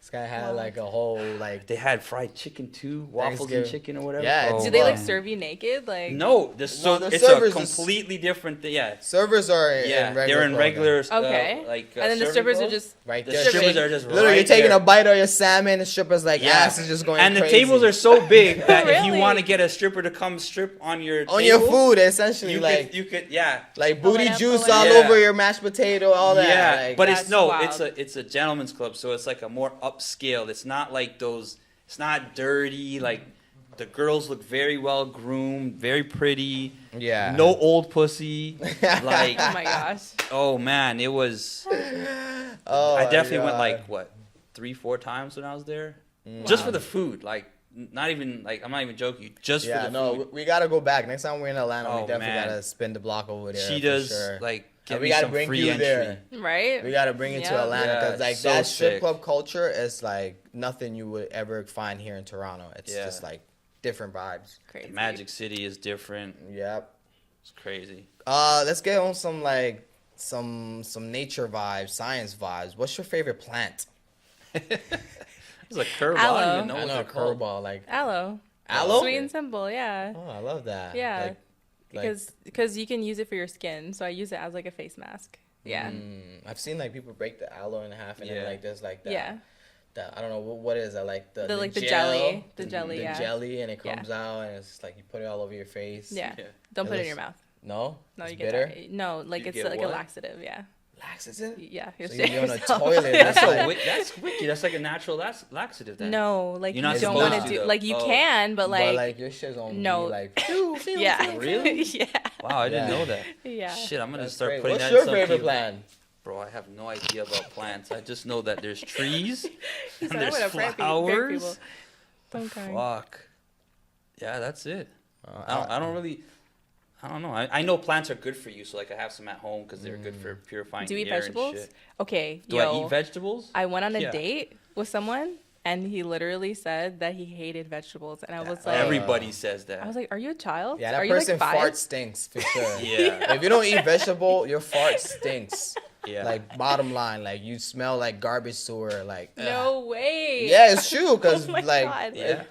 C: This guy had like a whole like.
A: They had fried chicken too, waffles and
C: Thanksgiving.
A: chicken or whatever.
C: Yeah,
A: Oh,
B: Do they like
A: man.
B: serve you naked? Like
A: No,
C: the
A: it's
C: servers
A: a
C: is-
A: completely different. Yeah,
C: Servers are in
A: yeah,
C: regular
A: they're in
C: clothing.
A: regular.
B: Okay.
A: Like
B: and then the
A: serving
B: strippers are
A: clothes.
B: just
C: Right
A: The
C: there.
A: strippers
C: Shit.
A: are just
C: Literally, you're
A: right
C: taking
A: there.
C: a bite of your salmon. The stripper's like,
A: Yeah.
C: ass is just going
A: And
C: crazy.
A: the tables are so big that if you
B: Really?
A: want to get a stripper to come strip on your
C: on
A: table,
C: your food, essentially,
A: you
C: like
A: could yeah.
C: like booty
B: it up,
C: juice
B: pull it
C: all
A: up.
C: over your mashed potato, all that.
A: Yeah,
C: like,
A: but
B: That's
A: it's no,
B: wild.
A: it's a gentleman's club, so it's like a more upscale. It's not like those. It's not dirty. Like the girls look very well groomed, very pretty.
C: yeah,
A: No old pussy. Like
B: oh my gosh.
A: oh man, it was.
C: Oh,
A: I
C: my
A: definitely went
C: God.
A: like what 3-4 times when I was there, just for the food. Like not even like I'm not even joking. Just
C: Yeah,
A: for the
C: no,
A: food.
C: we gotta go back. Next time we're in Atlanta, we
A: Oh,
C: definitely
A: man.
C: gotta spin the block over there.
A: She
C: for
A: does
C: sure.
A: like
C: And
A: give
C: we
A: me
C: gotta
A: some
C: bring
A: free
C: you
A: entry.
C: there.
B: Right?
C: We gotta bring it to
B: Yeah.
C: Atlanta
A: Yeah,
C: because like
A: so
C: that strip
A: sick.
C: club culture is like nothing you would ever find here in Toronto. It's
A: Yeah.
C: just like different vibes.
B: Crazy.
A: Magic City is different.
C: Yep.
A: It's crazy.
C: Let's get on some like some nature vibes, science vibes. What's your favorite plant?
A: It's a curveball. I don't even know
C: I
A: what
C: know
A: they're
C: a
A: called.
C: curveball like
B: Aloe.
C: aloe.
B: Sweet and simple, yeah.
C: Oh, I love that.
B: Yeah.
C: Like,
B: Because you can use it for your skin, so I use it as like a face mask. Yeah.
C: I've seen like people break the aloe in half and then
A: Yeah.
C: like there's like that.
B: Yeah.
C: That I don't know what is that like the
B: Like the
C: gel,
B: jelly. The jelly,
C: the
B: yeah.
C: jelly and it
B: Yeah.
C: comes out and it's like you put it all over your face.
B: Yeah.
A: Yeah.
B: Don't
C: It
B: put it in
C: looks-
B: your mouth.
C: No.
B: No,
C: It's
B: you get
C: bitter.
B: that. No, like
A: You
B: it's
A: get
B: like
A: what?
B: a laxative, yeah.
C: Laxative.
B: Yeah.
C: So you be on a
B: yourself.
C: toilet.
A: That's
C: That's
A: a
C: like-
A: that's wicked. That's like a natural laxative. Then.
B: No, like
A: You're
B: you
A: not
B: don't
C: supposed
B: want
C: to,
B: to do
A: though.
B: like you
A: Oh.
B: can, but
C: but
B: like,
C: like your shit's on
B: no.
C: me like
B: yeah.
A: Really?
B: yeah.
A: Wow, I didn't
C: Yeah.
A: know that.
B: Yeah.
A: Shit, I'm gonna
C: That's
A: start
C: great.
A: putting
C: What's
A: that
C: your
A: in some
C: favorite
A: people.
C: plant?
A: Bro, I have no idea about plants. I just know that there's trees
B: He
A: and
B: said, "I'm
A: there's
B: gonna prank people."
A: flowers.
B: Don't cry.
A: Fuck. Yeah, that's it. I don't know. I know plants are good for you, so like I have some at home because they're good for purifying
B: Do you eat
A: the air
B: vegetables?
A: and shit.
B: Okay,
A: Do
B: yo,
A: I eat vegetables?
B: I went on a
A: Yeah.
B: date with someone, and he literally said that he hated vegetables, and I was like,
A: Everybody says that.
B: I was like, "Are you a child?
C: Yeah,
B: Are
C: that
B: you
C: person
B: like 5?"
C: fart stinks for sure.
A: Yeah.
C: If you don't eat vegetable, your fart stinks.
A: Yeah.
C: Like bottom line, like you smell like garbage sewer. Like
B: No way.
C: yeah, it's true because
B: Oh my
C: like
B: God.
A: Yeah,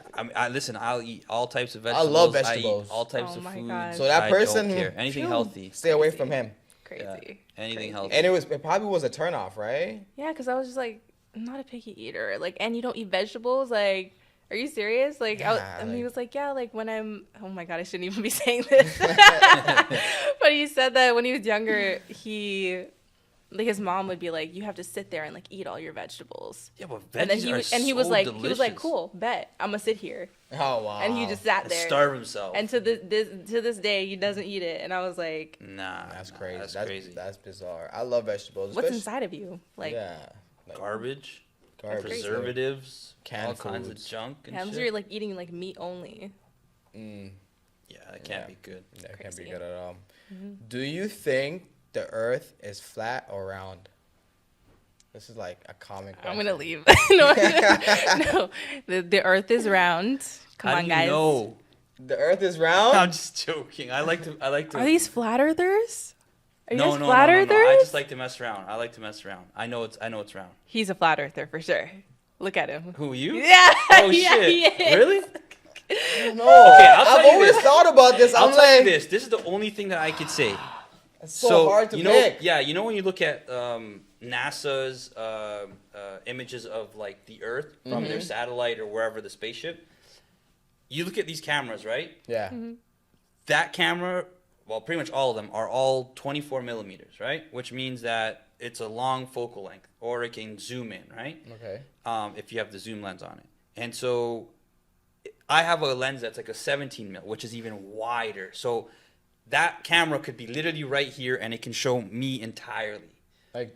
A: listen. I'll eat all types of
C: I
A: vegetables.
C: love
A: I
C: vegetables.
A: eat all types
B: Oh
A: of
B: my
A: food.
B: God.
C: So that
A: I
C: person-
A: don't care. Anything
B: Phew.
A: healthy.
C: stay away from him.
B: Crazy.
A: Yeah. Anything
B: Crazy.
A: healthy.
C: And it probably was a turnoff, right?
B: Yeah, because I was just like, I'm not a picky eater. Like, and you don't eat vegetables? Like, are you serious? Like,
C: Yeah,
B: and he
C: like-
B: was like, yeah, like when I'm, oh my God, I shouldn't even be saying this. But he said that when he was younger, like his mom would be like, you have to sit there and like eat all your vegetables.
A: Yeah, but
B: And then
A: veggies
B: he
A: are
B: was
A: so
B: like,
A: delicious.
B: cool, bet I'm gonna sit here.
C: Oh wow.
B: And he just sat
A: And
B: there.
A: starve himself.
B: And to this day, he doesn't eat it. And I was like,
A: Nah,
C: That's
A: nah,
C: crazy.
A: That's,
C: That's
A: crazy.
C: That's bizarre. I love vegetables.
B: what's
C: especially-
B: inside of you? Like,
C: yeah, like
A: Garbage,
C: garbage.
A: preservatives,
C: Canned
A: all kinds of
C: foods.
A: junk and
B: hams
A: shit.
B: are like eating like meat only.
C: Mm,
A: Yeah, that can't
C: Yeah.
A: be good.
C: that can't be
B: Crazy.
C: good at all. Do you think the Earth is flat or round? This is like a common question.
B: I'm gonna leave. No, no. The Earth is round. Come
A: How
B: on,
A: do you
B: guys.
A: know?
C: The Earth is round.
A: I'm just joking. I like to.
B: Are these flat earthers? Are you
A: No,
B: guys
A: no,
B: flat
A: no, no,
B: earthers?
A: no. I just like to mess around. I like to mess around. I know it's round.
B: He's a flat earther for sure. Look at him.
A: Who, you?
B: Yeah.
A: Oh
B: yeah,
A: shit.
B: he is.
A: Really?
C: No,
A: I'll tell
C: I've
A: you
C: always
A: this.
C: thought about this.
A: I'll
C: I'm
A: tell you
C: like,
A: this. This is the only thing that I could say.
C: it's so hard to
A: you know,
C: pick.
A: yeah, you know when you look at NASA's images of like the Earth from their satellite or wherever the spaceship, you look at these cameras, right?
C: Yeah.
A: That camera, well, pretty much all of them are all 24 millimeters, right? Which means that it's a long focal length, or it can zoom in, right?
C: Okay.
A: If you have the zoom lens on it. And so I have a lens that's like a 17 mil, which is even wider. So that camera could be literally right here, and it can show me entirely.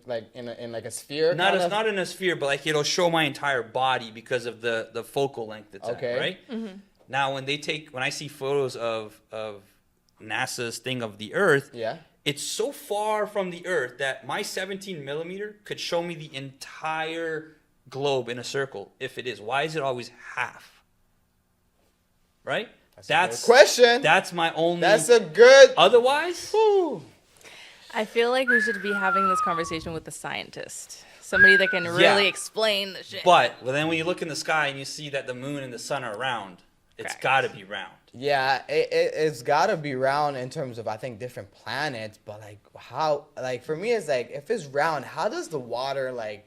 C: Like in like a sphere.
A: Not in a sphere, but like it'll show my entire body because of the focal length it's at, right? Now when I see photos of NASA's thing of the Earth,
C: Yeah.
A: it's so far from the Earth that my 17 millimeter could show me the entire globe in a circle. If it is, why is it always half? Right?
C: That's a good question.
A: That's my only.
C: That's a good.
A: Otherwise,
C: Whew.
B: I feel like we should be having this conversation with a scientist. Somebody that can really explain the shit.
A: but then when you look in the sky and you see that the moon and the sun are round, it's
B: Correct.
A: got to be round.
C: Yeah, it's got to be round in terms of, I think, different planets. But like how, like for me, it's like if it's round, how does the water like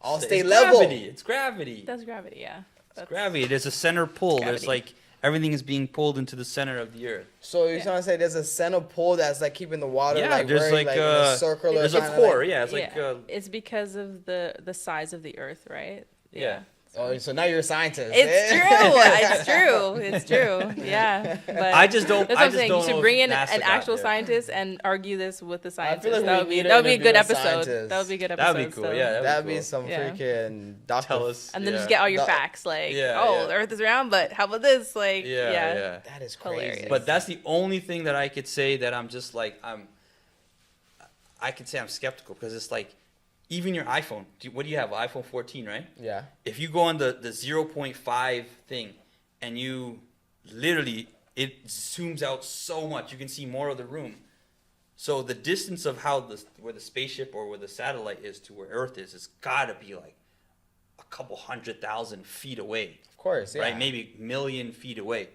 C: all stay
A: It's
C: level?
A: Gravity. It's gravity.
B: That's gravity, yeah. That's
A: Gravity. There's a center pull.
B: Gravity.
A: There's like everything is being pulled into the center of the Earth.
C: So you're trying to say there's a center pole that's like keeping the water
A: Yeah,
C: like
A: there's
C: very
A: like
C: in a circular
A: there's a
C: kinda,
A: core.
C: like-
A: Yeah, it's like
B: it's because of the size of the Earth, right?
A: Yeah.
C: Oh, so now you're a scientist.
B: It's
C: eh?
B: true. It's true. It's true. Yeah. But
A: I just don't.
B: that's what
A: I
B: I'm
A: just
B: saying.
A: don't
B: You should
A: know
B: bring
A: if
B: in
A: NASA
B: an
A: got
B: actual
A: there.
B: scientist and argue this with the scientist.
C: like
B: That
C: we
B: would be
C: need to
B: that would be a good
C: interview a
B: episode.
C: scientist.
B: That would be a good episode.
A: That'd be cool.
B: so-
A: Yeah,
C: That'd be
A: cool.
C: some
B: Yeah.
C: freaking doctor.
A: Tell us.
B: And then
A: yeah.
B: just get all your
C: No.
B: facts, like,
A: Yeah,
B: oh,
A: yeah.
B: the Earth is round, but how about this? Like,
A: Yeah.
C: That is crazy.
B: Hilarious.
A: But that's the only thing that I could say that I'm just like I could say I'm skeptical because it's like even your iPhone. What do you have? iPhone 14, right?
C: Yeah.
A: If you go on the 0.5 thing and you literally it zooms out so much, you can see more of the room. So the distance of where the spaceship or where the satellite is to where Earth is, it's got to be like a couple 100,000 feet away.
C: Of course. Yeah.
A: Right? Maybe a million feet away.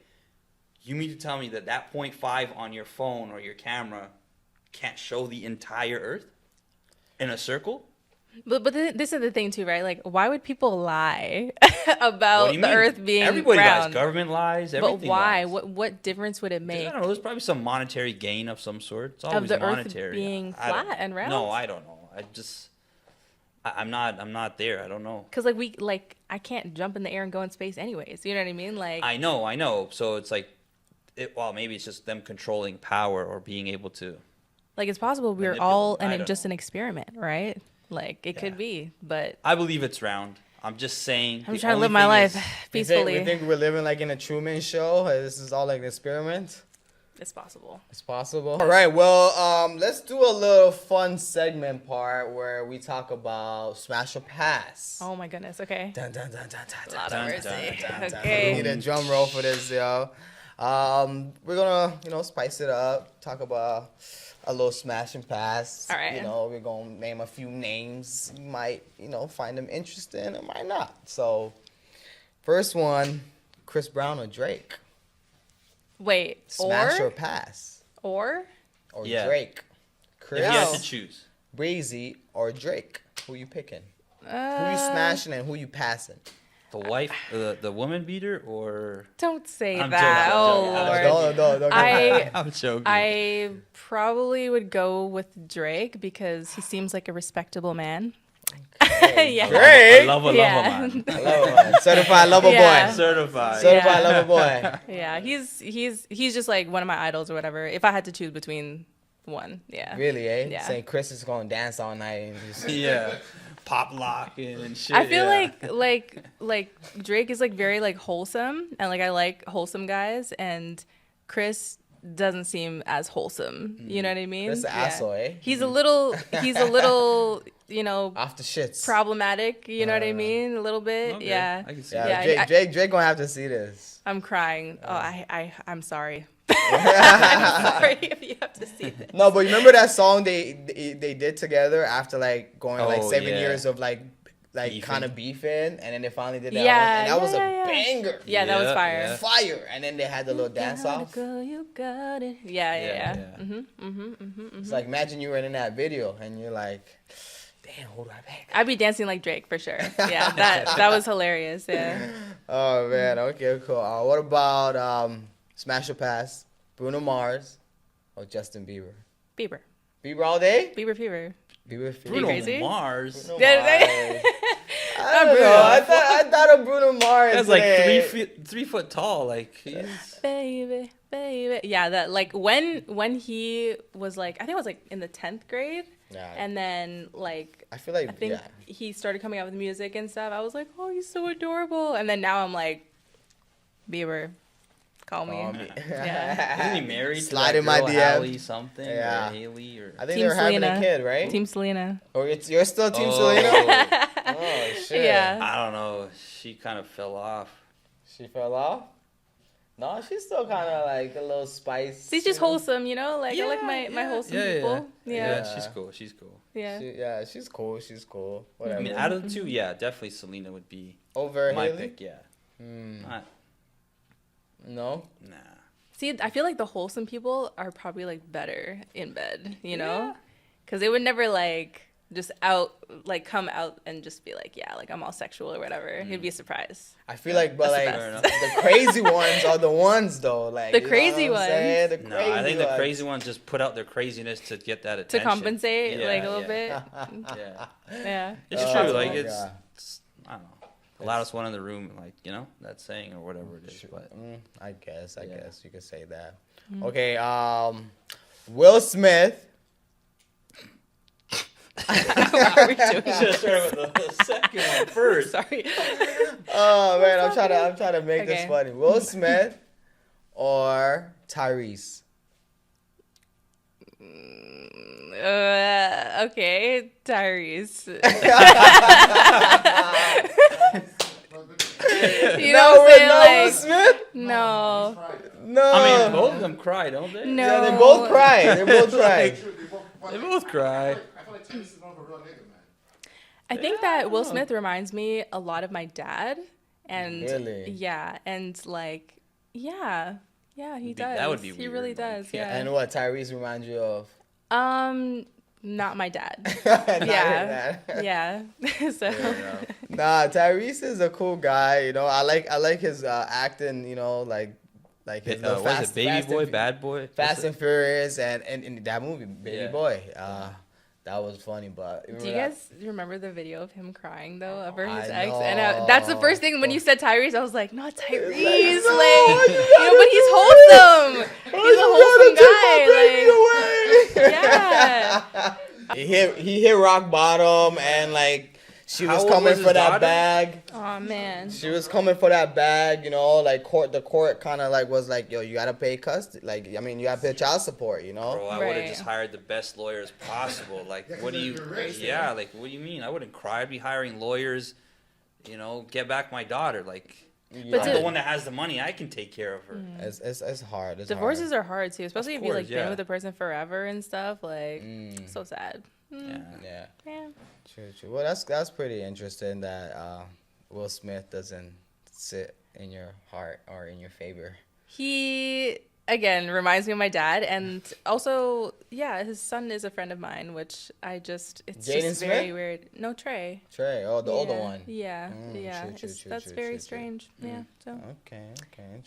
A: You mean to tell me that 0.5 on your phone or your camera can't show the entire Earth in a circle?
B: But this is the thing too, right? Like, why would people lie
A: What
B: about
A: do you
B: the
A: mean?
B: Earth being
A: Everybody
B: round?
A: lies. Government lies.
B: But
A: Everything
B: why?
A: lies.
B: What difference would it
A: I
B: make?
A: don't know. There's probably some monetary gain of some sort. It's always
B: the Earth
A: monetary.
B: being
A: I don't-
B: flat and round?
A: No, I don't know. I'm not there. I don't know.
B: Because I can't jump in the air and go in space anyways. You know what I mean? Like,
A: I know. So it's like, well, maybe it's just them controlling power or being able to.
B: like it's possible we're
A: Manipulate.
B: all
A: I
B: in
A: don't
B: just
A: know.
B: an experiment, right? Like it could be, but
A: I believe it's round. I'm just saying.
B: I'm
A: the
B: trying to
A: only
B: live my
A: thing
B: life
A: is-
B: peacefully.
C: We think we're living like in a Truman Show. This is all like an experiment.
B: It's possible.
C: It's possible. All right. Well, let's do a little fun segment part where we talk about smash or pass.
B: Oh my goodness. Okay.
C: Dun, dun, dun, dun, dun,
B: Lot
C: dun,
B: of
C: dun,
B: mercy.
C: dun, dun, dun.
B: Okay.
C: We need a drum roll for this, yo. We're gonna, spice it up. Talk about a little smash and pass.
B: All right.
C: We're gonna name a few names. You might, find them interesting or might not. So, first one, Chris Brown or Drake.
B: Wait.
C: Smash or
B: or
C: pass.
B: or
C: Or
A: Yeah.
C: Drake. Chris
A: If you had to choose.
C: Breezy or Drake. Who you picking? Who you
B: uh,
C: smashing and who you passing?
A: The wife, the woman beater, or
B: don't say
A: I'm
B: that.
A: joking,
B: Oh
A: I'm
B: Lord.
A: joking.
C: Don't
A: I'm joking.
B: I probably would go with Drake because he seems like a respectable man. Yeah.
C: Drake.
A: I love a
B: Yeah.
A: man.
C: Certified lover
B: Yeah.
C: boy.
A: Certified.
C: Certified
B: Yeah.
C: lover boy.
B: Yeah, he's just like one of my idols or whatever. If I had to choose between one, yeah.
C: Really, eh?
B: Yeah.
C: Saying Chris is gonna dance all night and just
A: Yeah. Pop locking and shit.
B: I feel
A: yeah.
B: like Drake is like very like wholesome and like I like wholesome guys and Chris doesn't seem as wholesome. You know what I mean?
C: That's an asshole, eh?
B: He's a little,
C: Off the shits.
B: problematic. You know what I mean? A little bit.
A: Okay,
B: Yeah.
A: I can see
C: Yeah,
A: that.
C: Drake gonna have to see this.
B: I'm crying. Oh, I'm sorry. I'm sorry if you have to see this.
C: No, but you remember that song they did together after like going like
A: Oh,
C: 7
A: yeah.
C: years of like
A: Beefing.
C: kind of beefing, and then they finally did that
B: Yeah,
C: one, and that was
B: yeah.
C: a banger.
B: Yeah, that was
A: Yeah,
B: fire.
A: yeah.
C: Fire, and then they had the little dance
B: Gotta
C: off.
B: go, you got it. Yeah.
A: Yeah.
C: It's like imagine you were in that video and you're like, damn, who do I pick?
B: I'd be dancing like Drake for sure. Yeah, that was hilarious. Yeah.
C: Oh man, okay, cool. What about Smash or Pass, Bruno Mars or Justin Bieber?
B: Bieber.
C: Bieber all day?
B: Bieber fever.
C: Bieber fever.
A: Bruno
B: crazy?
A: Mars.
C: Bruno
B: Yeah,
C: Mars. I don't
B: Bruno.
C: know. I thought of Bruno Mars.
A: That's like
C: today.
A: 3 foot tall. Like he's
B: Baby. Yeah, that like when he was like, I think it was like in the 10th grade.
C: Yeah.
B: And then like
C: I feel like
B: I think
C: yeah.
B: he started coming out with music and stuff. I was like, oh, he's so adorable. And then now I'm like, Bieber, call me. Yeah.
A: isn't he married
C: Slide
A: to
C: in
A: that
C: my
A: girl,
C: DMs.
A: Hallie something
C: Yeah.
A: or Haley or
C: I think
B: Team
C: they're having
B: Selena.
C: a kid, right?
B: Team Selena.
C: Or you're still Team
A: Oh.
C: Selena? Oh shit.
B: Yeah.
A: I don't know. She kind of fell off.
C: She fell off? No, she's still kind of like a little spice.
B: She's just wholesome, you know? Like I like my
A: Yeah.
B: wholesome
A: Yeah,
B: people.
A: yeah.
B: Yeah.
A: She's cool. She's cool.
B: Yeah.
C: She's cool. She's cool. Whatever.
A: I mean, out of the two, yeah, definitely Selena would be
C: Over
A: my
C: Haley?
A: pick. Yeah. Not,
C: No.
A: nah.
B: See, I feel like the wholesome people are probably like better in bed, you know? Because they would never like just come out and just be like, yeah, like I'm all sexual or whatever. He'd be a surprise.
C: I feel like, but
B: That's
C: like
B: the
A: best.
C: the crazy ones are the ones though. Like
B: The
C: you know
B: crazy
C: what I'm
B: ones.
C: saying? The
A: No,
C: crazy
A: I think the
C: ones.
A: crazy ones just put out their craziness to get that
B: To
A: attention.
B: compensate
A: Yeah,
B: like a little
A: yeah.
B: bit.
A: Yeah.
B: Yeah.
A: It's
C: Oh
A: true. Like
C: my
A: it's,
C: God.
A: I don't know. The loudest one in the room, like that saying or whatever it is. But
C: I guess
A: Yeah.
C: you could say that. Okay, Will Smith.
B: What are we doing?
A: should have started with the second one first.
B: Sorry.
C: Oh man, I'm trying to make this
B: Okay.
C: funny. Will Smith or Tyrese?
B: Okay, Tyrese. You know what I'm saying?
C: No,
B: Like,
C: Will Smith?
B: no.
C: No.
A: I mean, both of them cry, don't they?
B: No.
C: Yeah, they both cry. They both cry.
A: They both cry.
D: I feel like Tyrese is more of a real nigga, man.
B: I think that Will Smith reminds me a lot of my dad. And
C: Really?
B: yeah, and like, yeah, he does.
A: That would be
B: He
A: weird,
B: really
A: like,
B: does.
A: yeah.
B: Yeah.
C: And what Tyrese reminds you of?
B: Not my dad.
C: Not
B: Yeah.
C: that.
B: Yeah. So
C: Nah, Tyrese is a cool guy. You know, I like his acting. You know, like his little
A: Was it Baby
C: Fast
A: Boy,
C: and,
A: Bad Boy?
C: Fast and Furious, and in that movie, Baby
A: Yeah.
C: Boy. That was funny, but
B: do you guys remember the video of him crying though over his
C: I
B: ex? And
C: know.
B: that's the first thing when you said Tyrese, I was like, not Tyrese,
C: no,
B: like,
C: you
B: you know, but he's wholesome. He's a wholesome guy. Like, yeah.
C: He hit rock bottom, and like she
A: How
C: was
A: old
C: coming
A: was
C: for
A: his
C: that
A: daughter?
C: bag.
B: Oh man.
C: She was coming for that bag, you know, like the court kind of like was like, yo, you gotta pay custody, like, I mean, you gotta pay child support, you know.
A: Bro, I would have
B: Right.
A: just hired the best lawyers possible. Like, what do you?
D: you're racist.
A: Yeah, like, what do you mean? I wouldn't cry. I'd be hiring lawyers. Get back my daughter. Like,
C: Yeah.
B: But
A: I'm the one that has the money. I can take care of her.
C: It's hard. It's
B: Divorces
C: hard.
B: are hard too, especially if you
A: course,
B: like
A: yeah.
B: been with a person forever and stuff. Like, so sad.
A: Yeah.
C: Yeah,
B: Yeah.
C: true. Well, that's pretty interesting that Will Smith doesn't sit in your heart or in your favor.
B: He again reminds me of my dad, and also, yeah, his son is a friend of mine, which it's
C: Jaden
B: just very
C: Smith?
B: weird. No, Trey.
C: Trey, the older one.
B: Yeah, yeah.
C: true,
B: That's
C: true,
B: very
C: true.
B: strange. Yeah. So
C: Okay,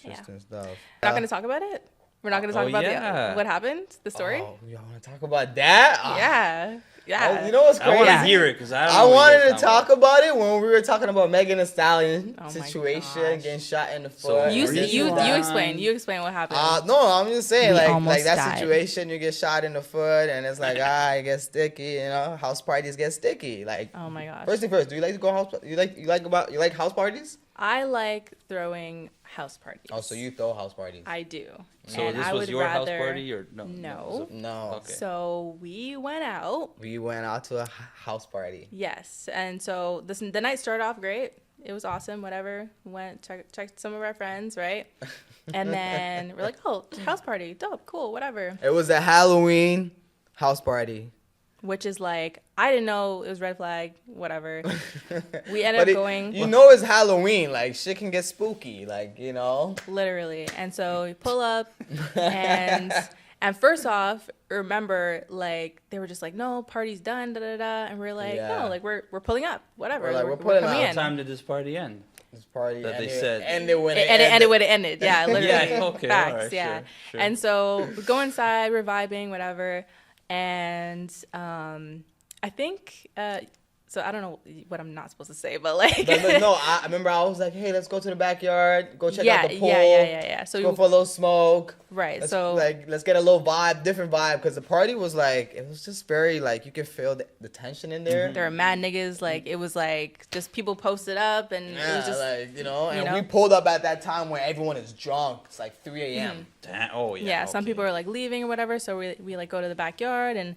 C: interesting stuff.
B: not gonna talk about it. We're not gonna talk about
A: yeah.
B: what happened, the story.
C: Oh, you want to talk about that?
B: Yeah, yeah.
C: Oh, you know what's
A: I
C: crazy?
A: want to
B: Yeah.
A: hear it because I don't.
C: I
A: know what
C: wanted
A: you
C: to
A: guys
C: talk about it when we were talking about Megan Thee Stallion
B: Oh my
C: situation,
B: gosh.
C: getting shot in the
A: So
C: foot.
B: you
A: Are you
B: you
A: lying?
B: explain. You explain what happened.
C: No, I'm just saying,
B: We
C: like
B: almost
C: that
B: died.
C: situation, you get shot in the foot, and it's like, it gets sticky, you know, house parties get sticky. Like,
B: Oh my gosh.
C: first thing first, do you like to go house? You like house parties?
B: I like throwing house parties.
C: Oh, so you throw house parties?
B: I do.
A: So
B: And
A: this
B: I
A: was
B: would
A: your house
B: rather-
A: party or no?
B: No.
C: No.
A: Okay.
B: So we went out.
C: We went out to a house party.
B: Yes. And so the night started off great. It was awesome, whatever. Went, checked some of our friends, right? And then we're like, oh, house party. Dope, cool, whatever.
C: It was a Halloween house party.
B: Which is like, I didn't know it was red flag, whatever. We ended up going.
C: You know it's Halloween. Like, shit can get spooky. Like, you know?
B: Literally. And so we pull up and first off, remember, like, they were just like, no, party's done, da da da. And we're like,
C: Yeah.
B: no, like we're pulling up, whatever.
C: We're like, we're pulling
B: coming
C: up.
A: What
B: in.
A: time did this party end?
C: This party
A: That they
C: ended-
A: said.
C: ended when it
B: And it
C: ended.
B: would have ended. Yeah, literally.
A: Yeah, okay,
B: Facts,
A: all right,
B: yeah.
A: sure.
B: And so we go inside, we're vibing, whatever. And I think, so I don't know what I'm not supposed to say, but like.
C: But no, I remember I was like, hey, let's go to the backyard, go check out the pool.
B: Yeah. So
C: Go for a little smoke.
B: right.
C: Let's,
B: So
C: let's get a little vibe, different vibe, because the party was like, it was just very like you could feel the tension in there.
B: there were mad niggas. Like it was like just people posted up, and it
C: Yeah,
B: was just
C: like and
B: know?
C: we pulled up at that time when everyone is drunk. It's like 3 a.m.
A: Damn. Oh yeah.
B: yeah. Some
A: okay.
B: people are like leaving or whatever. So we like go to the backyard and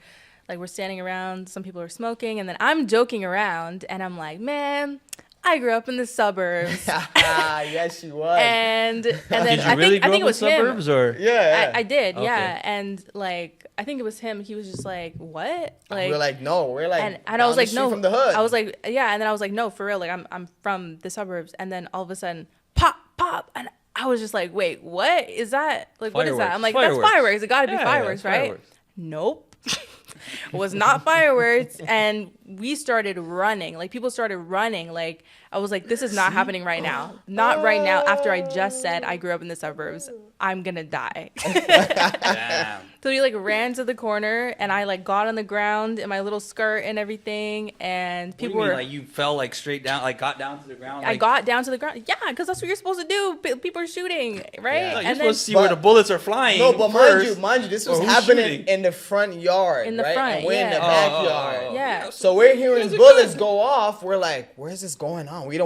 B: like we're standing around. Some people are smoking, and then I'm joking around, and I'm like, man, I grew up in the suburbs.
C: Yes, she was.
B: And then
A: Did you
B: I
A: really
B: think
A: grow
B: it
A: up
B: was
A: in suburbs
B: him.
A: or?
C: yeah.
B: I did,
A: Okay.
B: yeah. And like I think it was him. He was just like, "What?" Like,
C: we're like, no, we're like,
B: and I
C: down
B: was
C: the
B: like,
C: street
B: "No."
C: from the hood.
B: I was like, "Yeah," and then I was like, "No, for real. Like I'm from the suburbs." And then all of a sudden, pop, and I was just like, "Wait, what is that? Like, what is that?"
A: Fireworks.
B: I'm like,
A: Fireworks.
B: "That's fireworks. It got to be
A: Yeah,
B: fireworks, right?"
A: fireworks.
B: Nope. Was not fireworks, and we started running. Like people started running. Like I was like, this is not happening right now. Not right now. After I just said I grew up in the suburbs, I'm gonna die.
A: Damn.
B: So we like ran to the corner, and I like got on the ground in my little skirt and everything, and
A: What do you
B: people
A: mean,
B: were.
A: like you fell like straight down, like got down to the ground?
B: I
A: Like,
B: got down to the ground. Yeah, because that's what you're supposed to do. People are shooting, right?
C: Yeah.
A: No, you're
B: and
A: supposed to see
C: But-
A: where the bullets are flying.
C: No, but
A: first.
C: mind you, this was
A: Or who's
C: happening
A: shooting?
C: in the front yard,
B: In the
C: right?
B: front,
C: and we're in the
B: yeah.
C: backyard.
B: Yeah.
C: So we're hearing
A: guys are
C: bullets
A: good.
C: go off. We're like, where's this going on? We're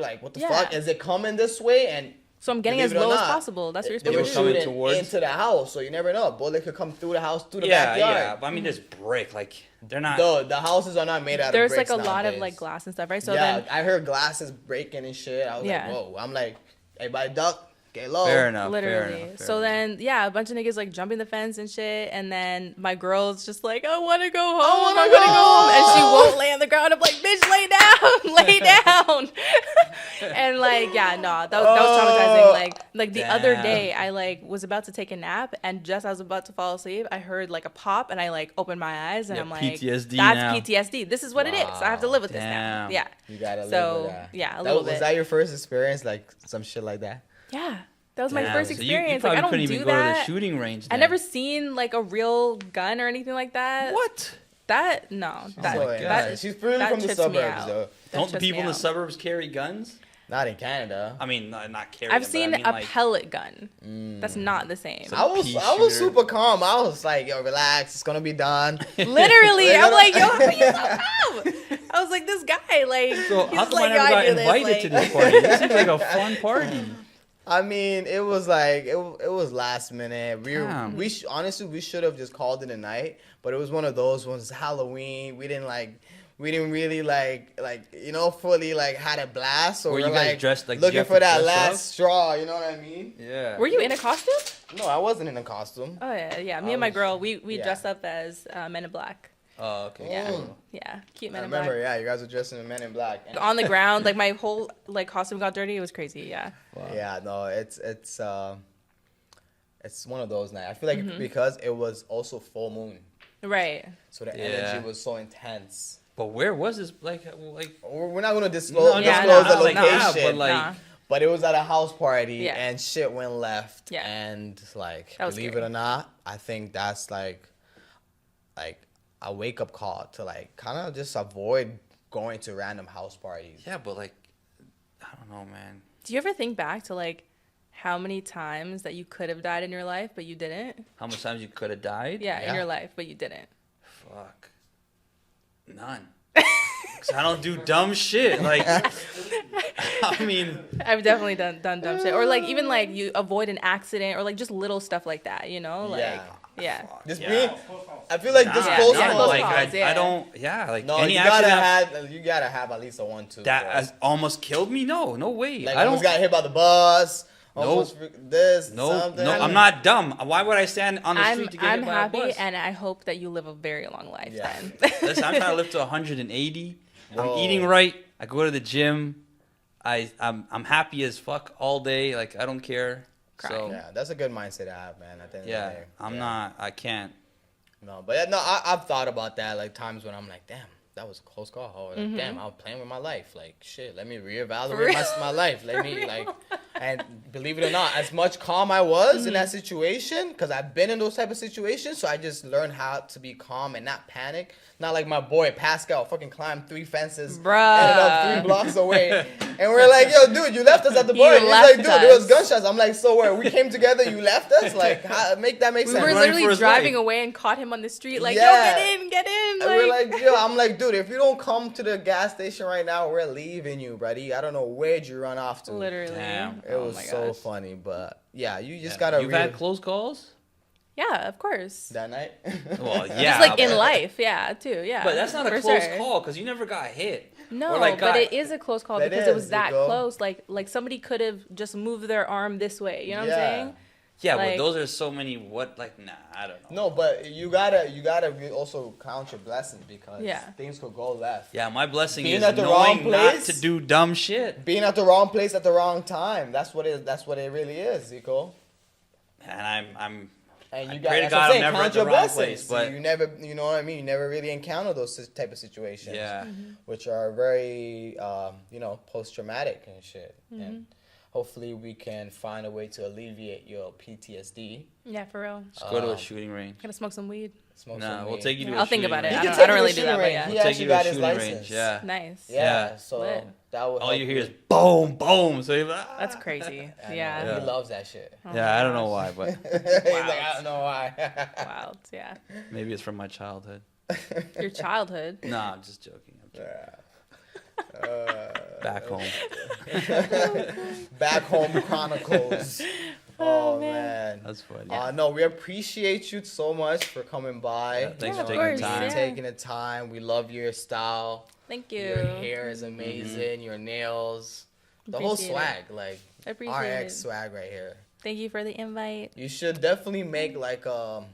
C: like, what the
B: Yeah.
C: fuck? Is it coming this way? And
B: So I'm getting
C: Believe
B: as
C: it or
B: low as
C: not,
B: possible. That's what you're
C: they were
B: supposed
A: was
B: to do.
A: coming
C: shooting
A: towards-
C: into the house, so you never know. Bullet could come through the house, through the
A: Yeah,
C: backyard.
A: yeah. But I mean, there's brick. Like they're not.
C: The houses are not made out
B: There's
C: of bricks
B: like a lot of
C: nowadays.
B: like glass and stuff, right? So
C: yeah,
B: then
C: I heard glasses breaking and shit. I was
B: Yeah.
C: like, whoa. I'm like, everybody duck, get low.
A: Fair enough.
B: literally.
A: Fair enough,
B: So
A: fair enough.
B: then, yeah, a bunch of niggas like jumping the fence and shit. And then my girl's just like, I want to go home. I want to go home. And she won't lay on the ground. I'm like, bitch, lay down. Lay down. And like, yeah, no, that was traumatizing. Like the other
A: Damn.
B: day, I like was about to take a nap. And just as I was about to fall asleep, I heard like a pop. And I like opened my eyes. And
A: Yeah,
B: I'm like,
A: PTSD
B: that's
A: now.
B: PTSD. This is what it is. I have to live with this now.
A: Damn.
B: Yeah.
C: You gotta
B: So,
C: live with that.
B: yeah, a
C: That-
B: little
C: Was
B: bit.
C: that your first experience, like some shit like that?
B: Yeah. That was my
A: Damn,
B: first
A: so
B: experience.
A: You
B: Like, I
A: probably
B: don't
A: couldn't
B: do
A: even go
B: that.
A: to the shooting range.
B: I
A: then.
B: never seen like a real gun or anything like that.
A: What?
B: That no. That,
A: my
C: So,
A: God.
C: yeah, she's really
B: that
C: from the
B: trips me
C: suburbs,
B: out.
C: though.
B: That
A: Don't the
B: trips me
A: people in the
B: out.
A: suburbs carry guns?
C: Not in Canada.
A: I mean, not carry.
B: I've
A: them,
B: seen
A: but I mean,
B: a
A: like,
B: pellet gun. That's not the same.
A: So-
C: I was
A: pea
C: I was
A: shooter.
C: super calm. I was like, yo, relax, it's gonna be done.
B: Literally,
C: Like,
B: I'm
C: I
B: like,
C: don't-
B: yo, how are you so calm? I was like, this guy, like,
A: So
B: he's
A: how come
B: like,
A: I
B: yo,
A: never got
B: do this,
A: invited
B: like-
A: to this party? This seems like a fun party.
C: I mean, it was like it was last minute.
A: Damn.
C: Honestly we should have just called it a night, but it was one of those ones. It's Halloween. We didn't really fully like had a blast. So
A: Were
C: we're
A: you guys
C: like
A: dressed, like, did you
C: looking
A: have
C: for
A: to
C: that
A: dress
C: last
A: up?
C: straw. You know what I mean?
A: Yeah.
B: Were you in a costume?
C: No, I wasn't in a costume.
B: Oh yeah. Me
C: I
B: and my
C: was-
B: girl, we
C: yeah.
B: dressed up as Men in Black.
A: Oh, okay.
B: Yeah,
C: Mm.
B: yeah, cute
C: I
B: Men in
C: remember,
B: Black.
C: yeah, you guys were dressed in Men in Black. And-
B: On the ground, like my whole like costume got dirty. It was crazy. Yeah.
A: Wow.
C: Yeah, no, it's one of those nights. I feel like
B: Mm-hmm.
C: because it was also full moon,
B: Right.
C: so the
A: Yeah.
C: energy was so intense.
A: But where was this? Like,
C: We're not gonna disclose,
A: No,
B: Yeah,
C: disclose
B: no,
C: the
B: no,
C: location,
A: but like,
B: Nah.
C: but it was at a house party
B: Yeah.
C: and shit went left.
B: Yeah.
C: And like,
B: That was
C: believe
B: scary.
C: it or not, I think that's like a wake up call to like kind of just avoid going to random house parties.
A: yeah, but like, I don't know, man.
B: Do you ever think back to like how many times that you could have died in your life but you didn't?
A: How much times you could have died?
B: Yeah, in
C: Yeah.
B: your life but you didn't.
A: Fuck. None. 'Cause I don't do dumb shit. Like, I mean,
B: I've definitely done dumb shit, or like even like you avoid an accident, or like just little stuff like that, you know, like yeah.
C: Just
A: Yeah.
C: being, I feel like this
B: Yeah,
C: close
B: yeah,
C: call.
B: close
A: like
B: calls,
A: I don't. Yeah, like
C: No,
A: any
C: you gotta
A: accident
C: have at least a 1-2.
A: that
C: bro.
A: has almost killed me. No way.
C: Like
A: I
C: almost
A: don't.
C: got hit by the bus.
A: Nope.
C: Almost this.
A: No,
C: something.
A: no, I'm not dumb. Why would I stand on the street to get
B: I'm
A: hit by a
B: happy,
A: bus?
B: and I hope that you live a very long life.
C: Yeah.
B: Then.
A: Listen, I'm trying to live to 180.
C: Whoa.
A: I'm eating right. I go to the gym. I'm happy as fuck all day. Like I don't care. So
C: Yeah, that's a good mindset to have, man. At the end of
A: yeah,
C: the day.
A: I'm
C: Yeah.
A: not. I can't.
C: No, but yeah, no, I've thought about that. Like times when I'm like, damn, that was a close call. Or like, damn, I was playing with my life. Like shit, let me reevaluate my life. Let me like, and believe it or not, as much calm I was in that situation, because I've been in those type of situations, so I just learned how to be calm and not panic. Not like my boy Pascal fucking climbed 3 fences,
B: Bruh.
C: ended up 3 blocks away, and we're like, yo, dude, you left us at the bar. He's
B: left
C: like, dude, there was
B: us.
C: gunshots. I'm like, so where? We came together, you left us? Like, how, make that make
B: We
C: sense?
B: were
A: running for
B: literally
A: his
B: driving
A: life.
B: away and caught him on the street, like,
C: Yeah.
B: yo, get in.
C: And we're like, yo, I'm like, dude, if you don't come to the gas station right now, we're leaving you, buddy. I don't know where'd you run off to.
B: literally.
A: Damn.
C: It was
B: my
C: so
B: gosh.
C: funny, but yeah, you just
A: Yeah.
C: gotta
A: You've had close calls.
B: Yeah, of course.
C: that night.
A: Well, yeah.
B: Just like in
A: but-
B: life, yeah, too, yeah.
A: But that's not a
B: for
A: close
B: sure.
A: call because you never got hit.
B: No,
A: Or, like,
B: but
A: got-
B: it is a close call
C: That
B: because it was
C: is,
B: that
C: Nico.
B: close. Like somebody could have just moved their arm this way. You know what
C: Yeah.
B: I'm saying?
A: Yeah,
B: Like-
A: but those are so many. What like nah, I don't know.
C: No, but you gotta also count your blessings because
B: Yeah.
C: things could go left.
A: Yeah, my blessing
C: Being
A: is
C: at the wrong
A: knowing not
C: place?
A: to do dumb shit.
C: Being at the wrong place at the wrong time. That's what it really is, Zico.
A: And I'm
C: And
A: I
C: you
A: pray to
C: got
A: God I'm
C: saying,
A: never
C: count
A: at the
C: your
A: wrong
C: blessings.
A: place, but-
C: you never, you know what I mean. You never really encounter those type of situations.
A: yeah.
C: Which are very, post traumatic and shit. And hopefully we can find a way to alleviate your PTSD.
B: Yeah, for real.
A: Just go to a shooting range.
B: Gotta smoke some weed.
C: Smoke
A: Nah,
C: some
A: we'll
C: weed.
A: take you to a
B: I'll think
A: shooting
B: about it.
C: He
A: range.
C: can
B: I
C: take
B: don't
C: you to
B: really do
C: shooting
B: that, but
C: range.
B: yeah.
C: He
A: We'll take
C: actually
A: you to a
C: got his
A: shooting
C: license.
A: range. Yeah.
B: Nice.
C: Yeah,
A: Yeah.
C: so
B: Lit.
C: that would
A: All
C: help
A: you hear is boom, boom. So you're like, ah.
B: That's crazy.
C: I know,
B: Yeah.
C: He loves that shit.
A: Yeah, I don't know why, but
C: He's like, I don't know why.
B: Wild. Yeah.
A: maybe it's from my childhood.
B: Your childhood.
A: Nah, I'm just joking. Back home.
C: Back Home Chronicles. Oh, man.
A: That's funny.
C: No, we appreciate you so much for coming by.
A: Yeah, thanks
B: Yeah,
A: for
B: of
A: taking the
B: course,
A: time.
B: yeah.
C: Taking the time. We love your style.
B: Thank you.
C: Your hair is amazing. Your nails. The whole
B: Appreciate
C: swag. Like,
B: I appreciate
C: RX
B: it.
C: swag right here.
B: Thank you for the invite.
C: You should definitely make like a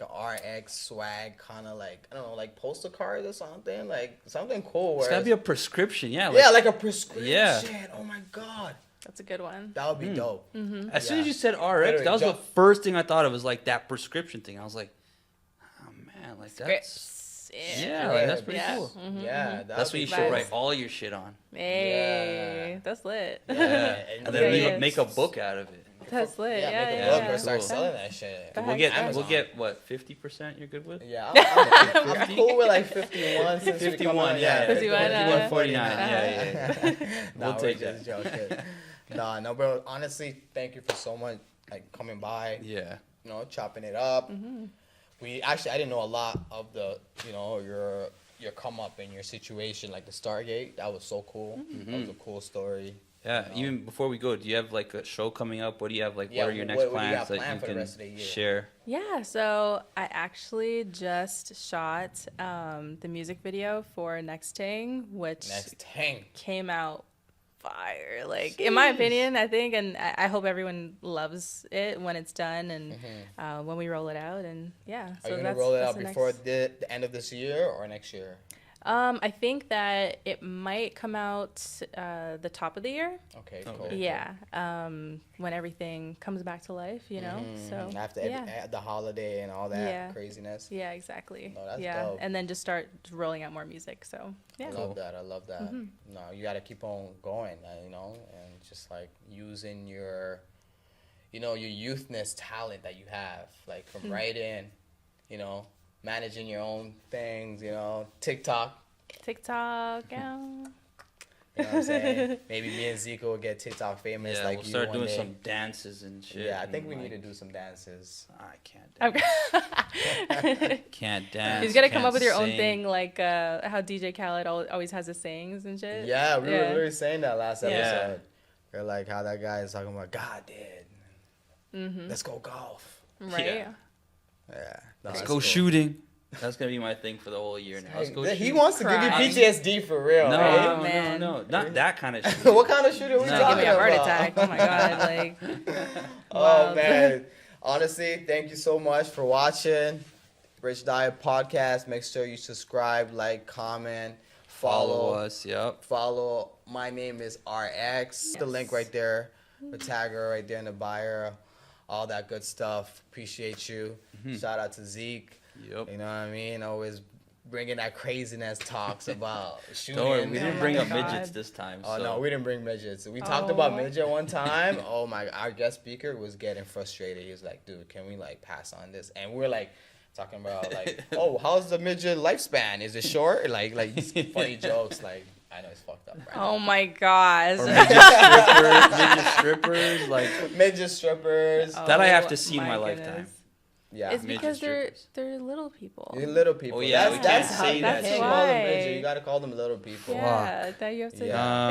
C: RX swag kind of like, I don't know, like poster card or something, like something cool.
A: It's
C: Where
A: gotta be a prescription. Yeah.
C: yeah, like a prescription.
A: Yeah.
C: Oh my god,
B: That's a good one.
C: that would be dope.
A: As soon as
C: Yeah.
A: you said RX,
C: Literally,
A: that was the
C: jump-
A: first thing I thought of was like that prescription thing. I was like, oh man, like that's
B: Scripts.
A: yeah, like that's pretty
B: Yeah.
A: cool.
C: Yeah,
A: That's what you should
B: Vibes.
A: write all your shit on.
B: Hey,
C: Yeah.
B: that's lit.
A: Yeah,
C: and
A: and
C: then
A: then
B: yeah.
A: make a book out of it.
B: That's lit.
C: Yeah,
B: Yeah,
C: make a
B: yeah,
C: book
B: yeah.
C: or start
A: Cool.
C: selling that shit.
B: Go
A: We'll
B: ahead.
A: get
C: Amazon.
A: we'll get what 50%. You're good with?
C: Yeah, I'm cool with like 51 since we come
A: 51,
C: on,
A: yeah,
B: 51,
A: 49. Yeah.
C: Nah,
A: We'll
C: we're
A: take
C: just
A: that.
C: joking. Nah, no, bro. Honestly, thank you for so much, like coming by.
A: Yeah.
C: You know, chopping it up. I didn't know a lot of the, your come up and your situation, like the Stargate. That was so cool. That was a cool story.
A: Yeah. Even before we go, do you have like a show coming up? What do you have like?
C: Yeah,
A: what are your
C: what
A: next
C: do you
A: plans
C: got
A: that
C: planned
A: you
C: for the
A: can
C: rest of the year?
A: share?
B: Yeah, so I actually just shot the music video for Next Ting, which
C: Next tank.
B: came out fire. Like, in my opinion, I think, and I hope everyone loves it when it's done and when we roll it out. And yeah,
C: Are
B: so
C: you
B: that's
C: gonna roll it
B: that's
C: out
B: the
C: before
B: next-
C: the end of this year or next year?
B: I think that it might come out the top of the year.
C: Okay,
A: Okay.
C: cool.
B: Yeah, when everything comes back to life, you know. So
C: After
B: yeah.
C: the holiday and all that
B: Yeah.
C: craziness.
B: Yeah, exactly.
C: No, that's
B: yeah,
C: dope.
B: and then just start rolling out more music. So yeah,
C: I love that. I love that. No, you got to keep on going, and just like using your youthness talent that you have, like from writing, managing your own things, TikTok.
B: TikTok. Yeah.
C: You know what I'm saying? Maybe me and Zico will get TikTok famous
A: Yeah,
C: like
A: we'll
C: you
A: start
C: one
A: doing
C: day.
A: some dances and shit.
C: Yeah, I think
A: and,
C: we
A: like,
C: need to do some dances.
A: I can't dance.
B: Okay.
A: Can't dance.
B: He's gonna come
A: can't
B: up with your own
A: sing.
B: thing, like how DJ Khaled always has his sayings and shit.
C: Yeah, we were literally saying that last
A: Yeah.
C: episode. We're like how that guy is talking about God did. Let's go golf.
B: Right.
A: Yeah.
C: Yeah. No,
A: Let's
C: that's
A: go
C: cool.
A: shooting. That's gonna be my thing for the whole year now. Let's go
C: He
A: shooting.
C: wants to give
B: Cry.
C: you PTSD for real,
A: No,
C: right?
A: no,
B: man.
A: no, not that kind of shit.
C: What kind of shooting are we
A: No.
B: Give
C: talking
B: me a heart
C: about?
B: attack. Oh my god. Like.
C: Oh
B: Wild.
C: man. Honestly, thank you so much for watching Rich Diet Podcast. Make sure you subscribe, like, comment,
A: Follow us. Yep.
C: Follow My Name is RX. The
B: Yes.
C: link right there. The tagger right there in the bio. All that good stuff. Appreciate you. Shout out to Zeke.
A: Yep.
C: You know what I mean? Always bringing that craziness talks about shooting.
A: Don't worry, we
B: Oh
A: didn't
B: my
A: bring up
B: God.
A: midgets this time.
C: Oh
A: so.
C: no, we didn't bring midgets. We talked about
B: Oh.
C: midget one time. Oh my, our guest speaker was getting frustrated. He was like, "Dude, can we like pass on this?" And we're like talking about like, "Oh, how's the midget lifespan? Is it short?" Like funny jokes. Like I know it's fucked up. Right
B: Oh my gosh.
A: Or midget strippers, like
C: midget strippers.
A: that I have to
B: Oh
A: see in my
B: my
A: lifetime.
B: goodness.
C: Yeah,
B: It's
A: midget
B: because
A: strippers.
B: they're little people.
C: you little people.
A: Oh, yeah, we
C: that's
A: can't
C: how
A: say
C: you
A: that
C: can't
B: shit.
C: call them
B: Why?
C: midget. You gotta call them little people.
B: Yeah, that you have to.
C: Yeah.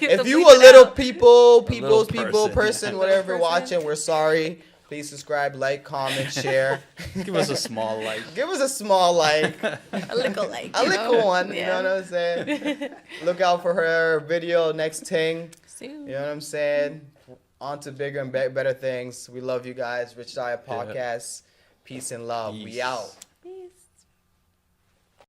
B: you have
C: If
B: to
C: you
B: bleep
C: a
B: it
C: little
B: out.
C: people,
A: little
C: people,
A: person.
C: person,
B: A
C: whatever
B: little person.
C: watching, we're sorry. Please subscribe, like, comment, share.
A: Give us a small like.
C: Give us a small like.
B: A little like.
C: A
B: you
C: little
B: know?
C: one, you know what I'm saying? Look out for her video next thing.
B: Soon.
C: You know what I'm saying? On to bigger and better things. We love you guys. Rich Diet
A: Yeah.
C: Podcast. Peace and love. We
A: Peace.
C: out.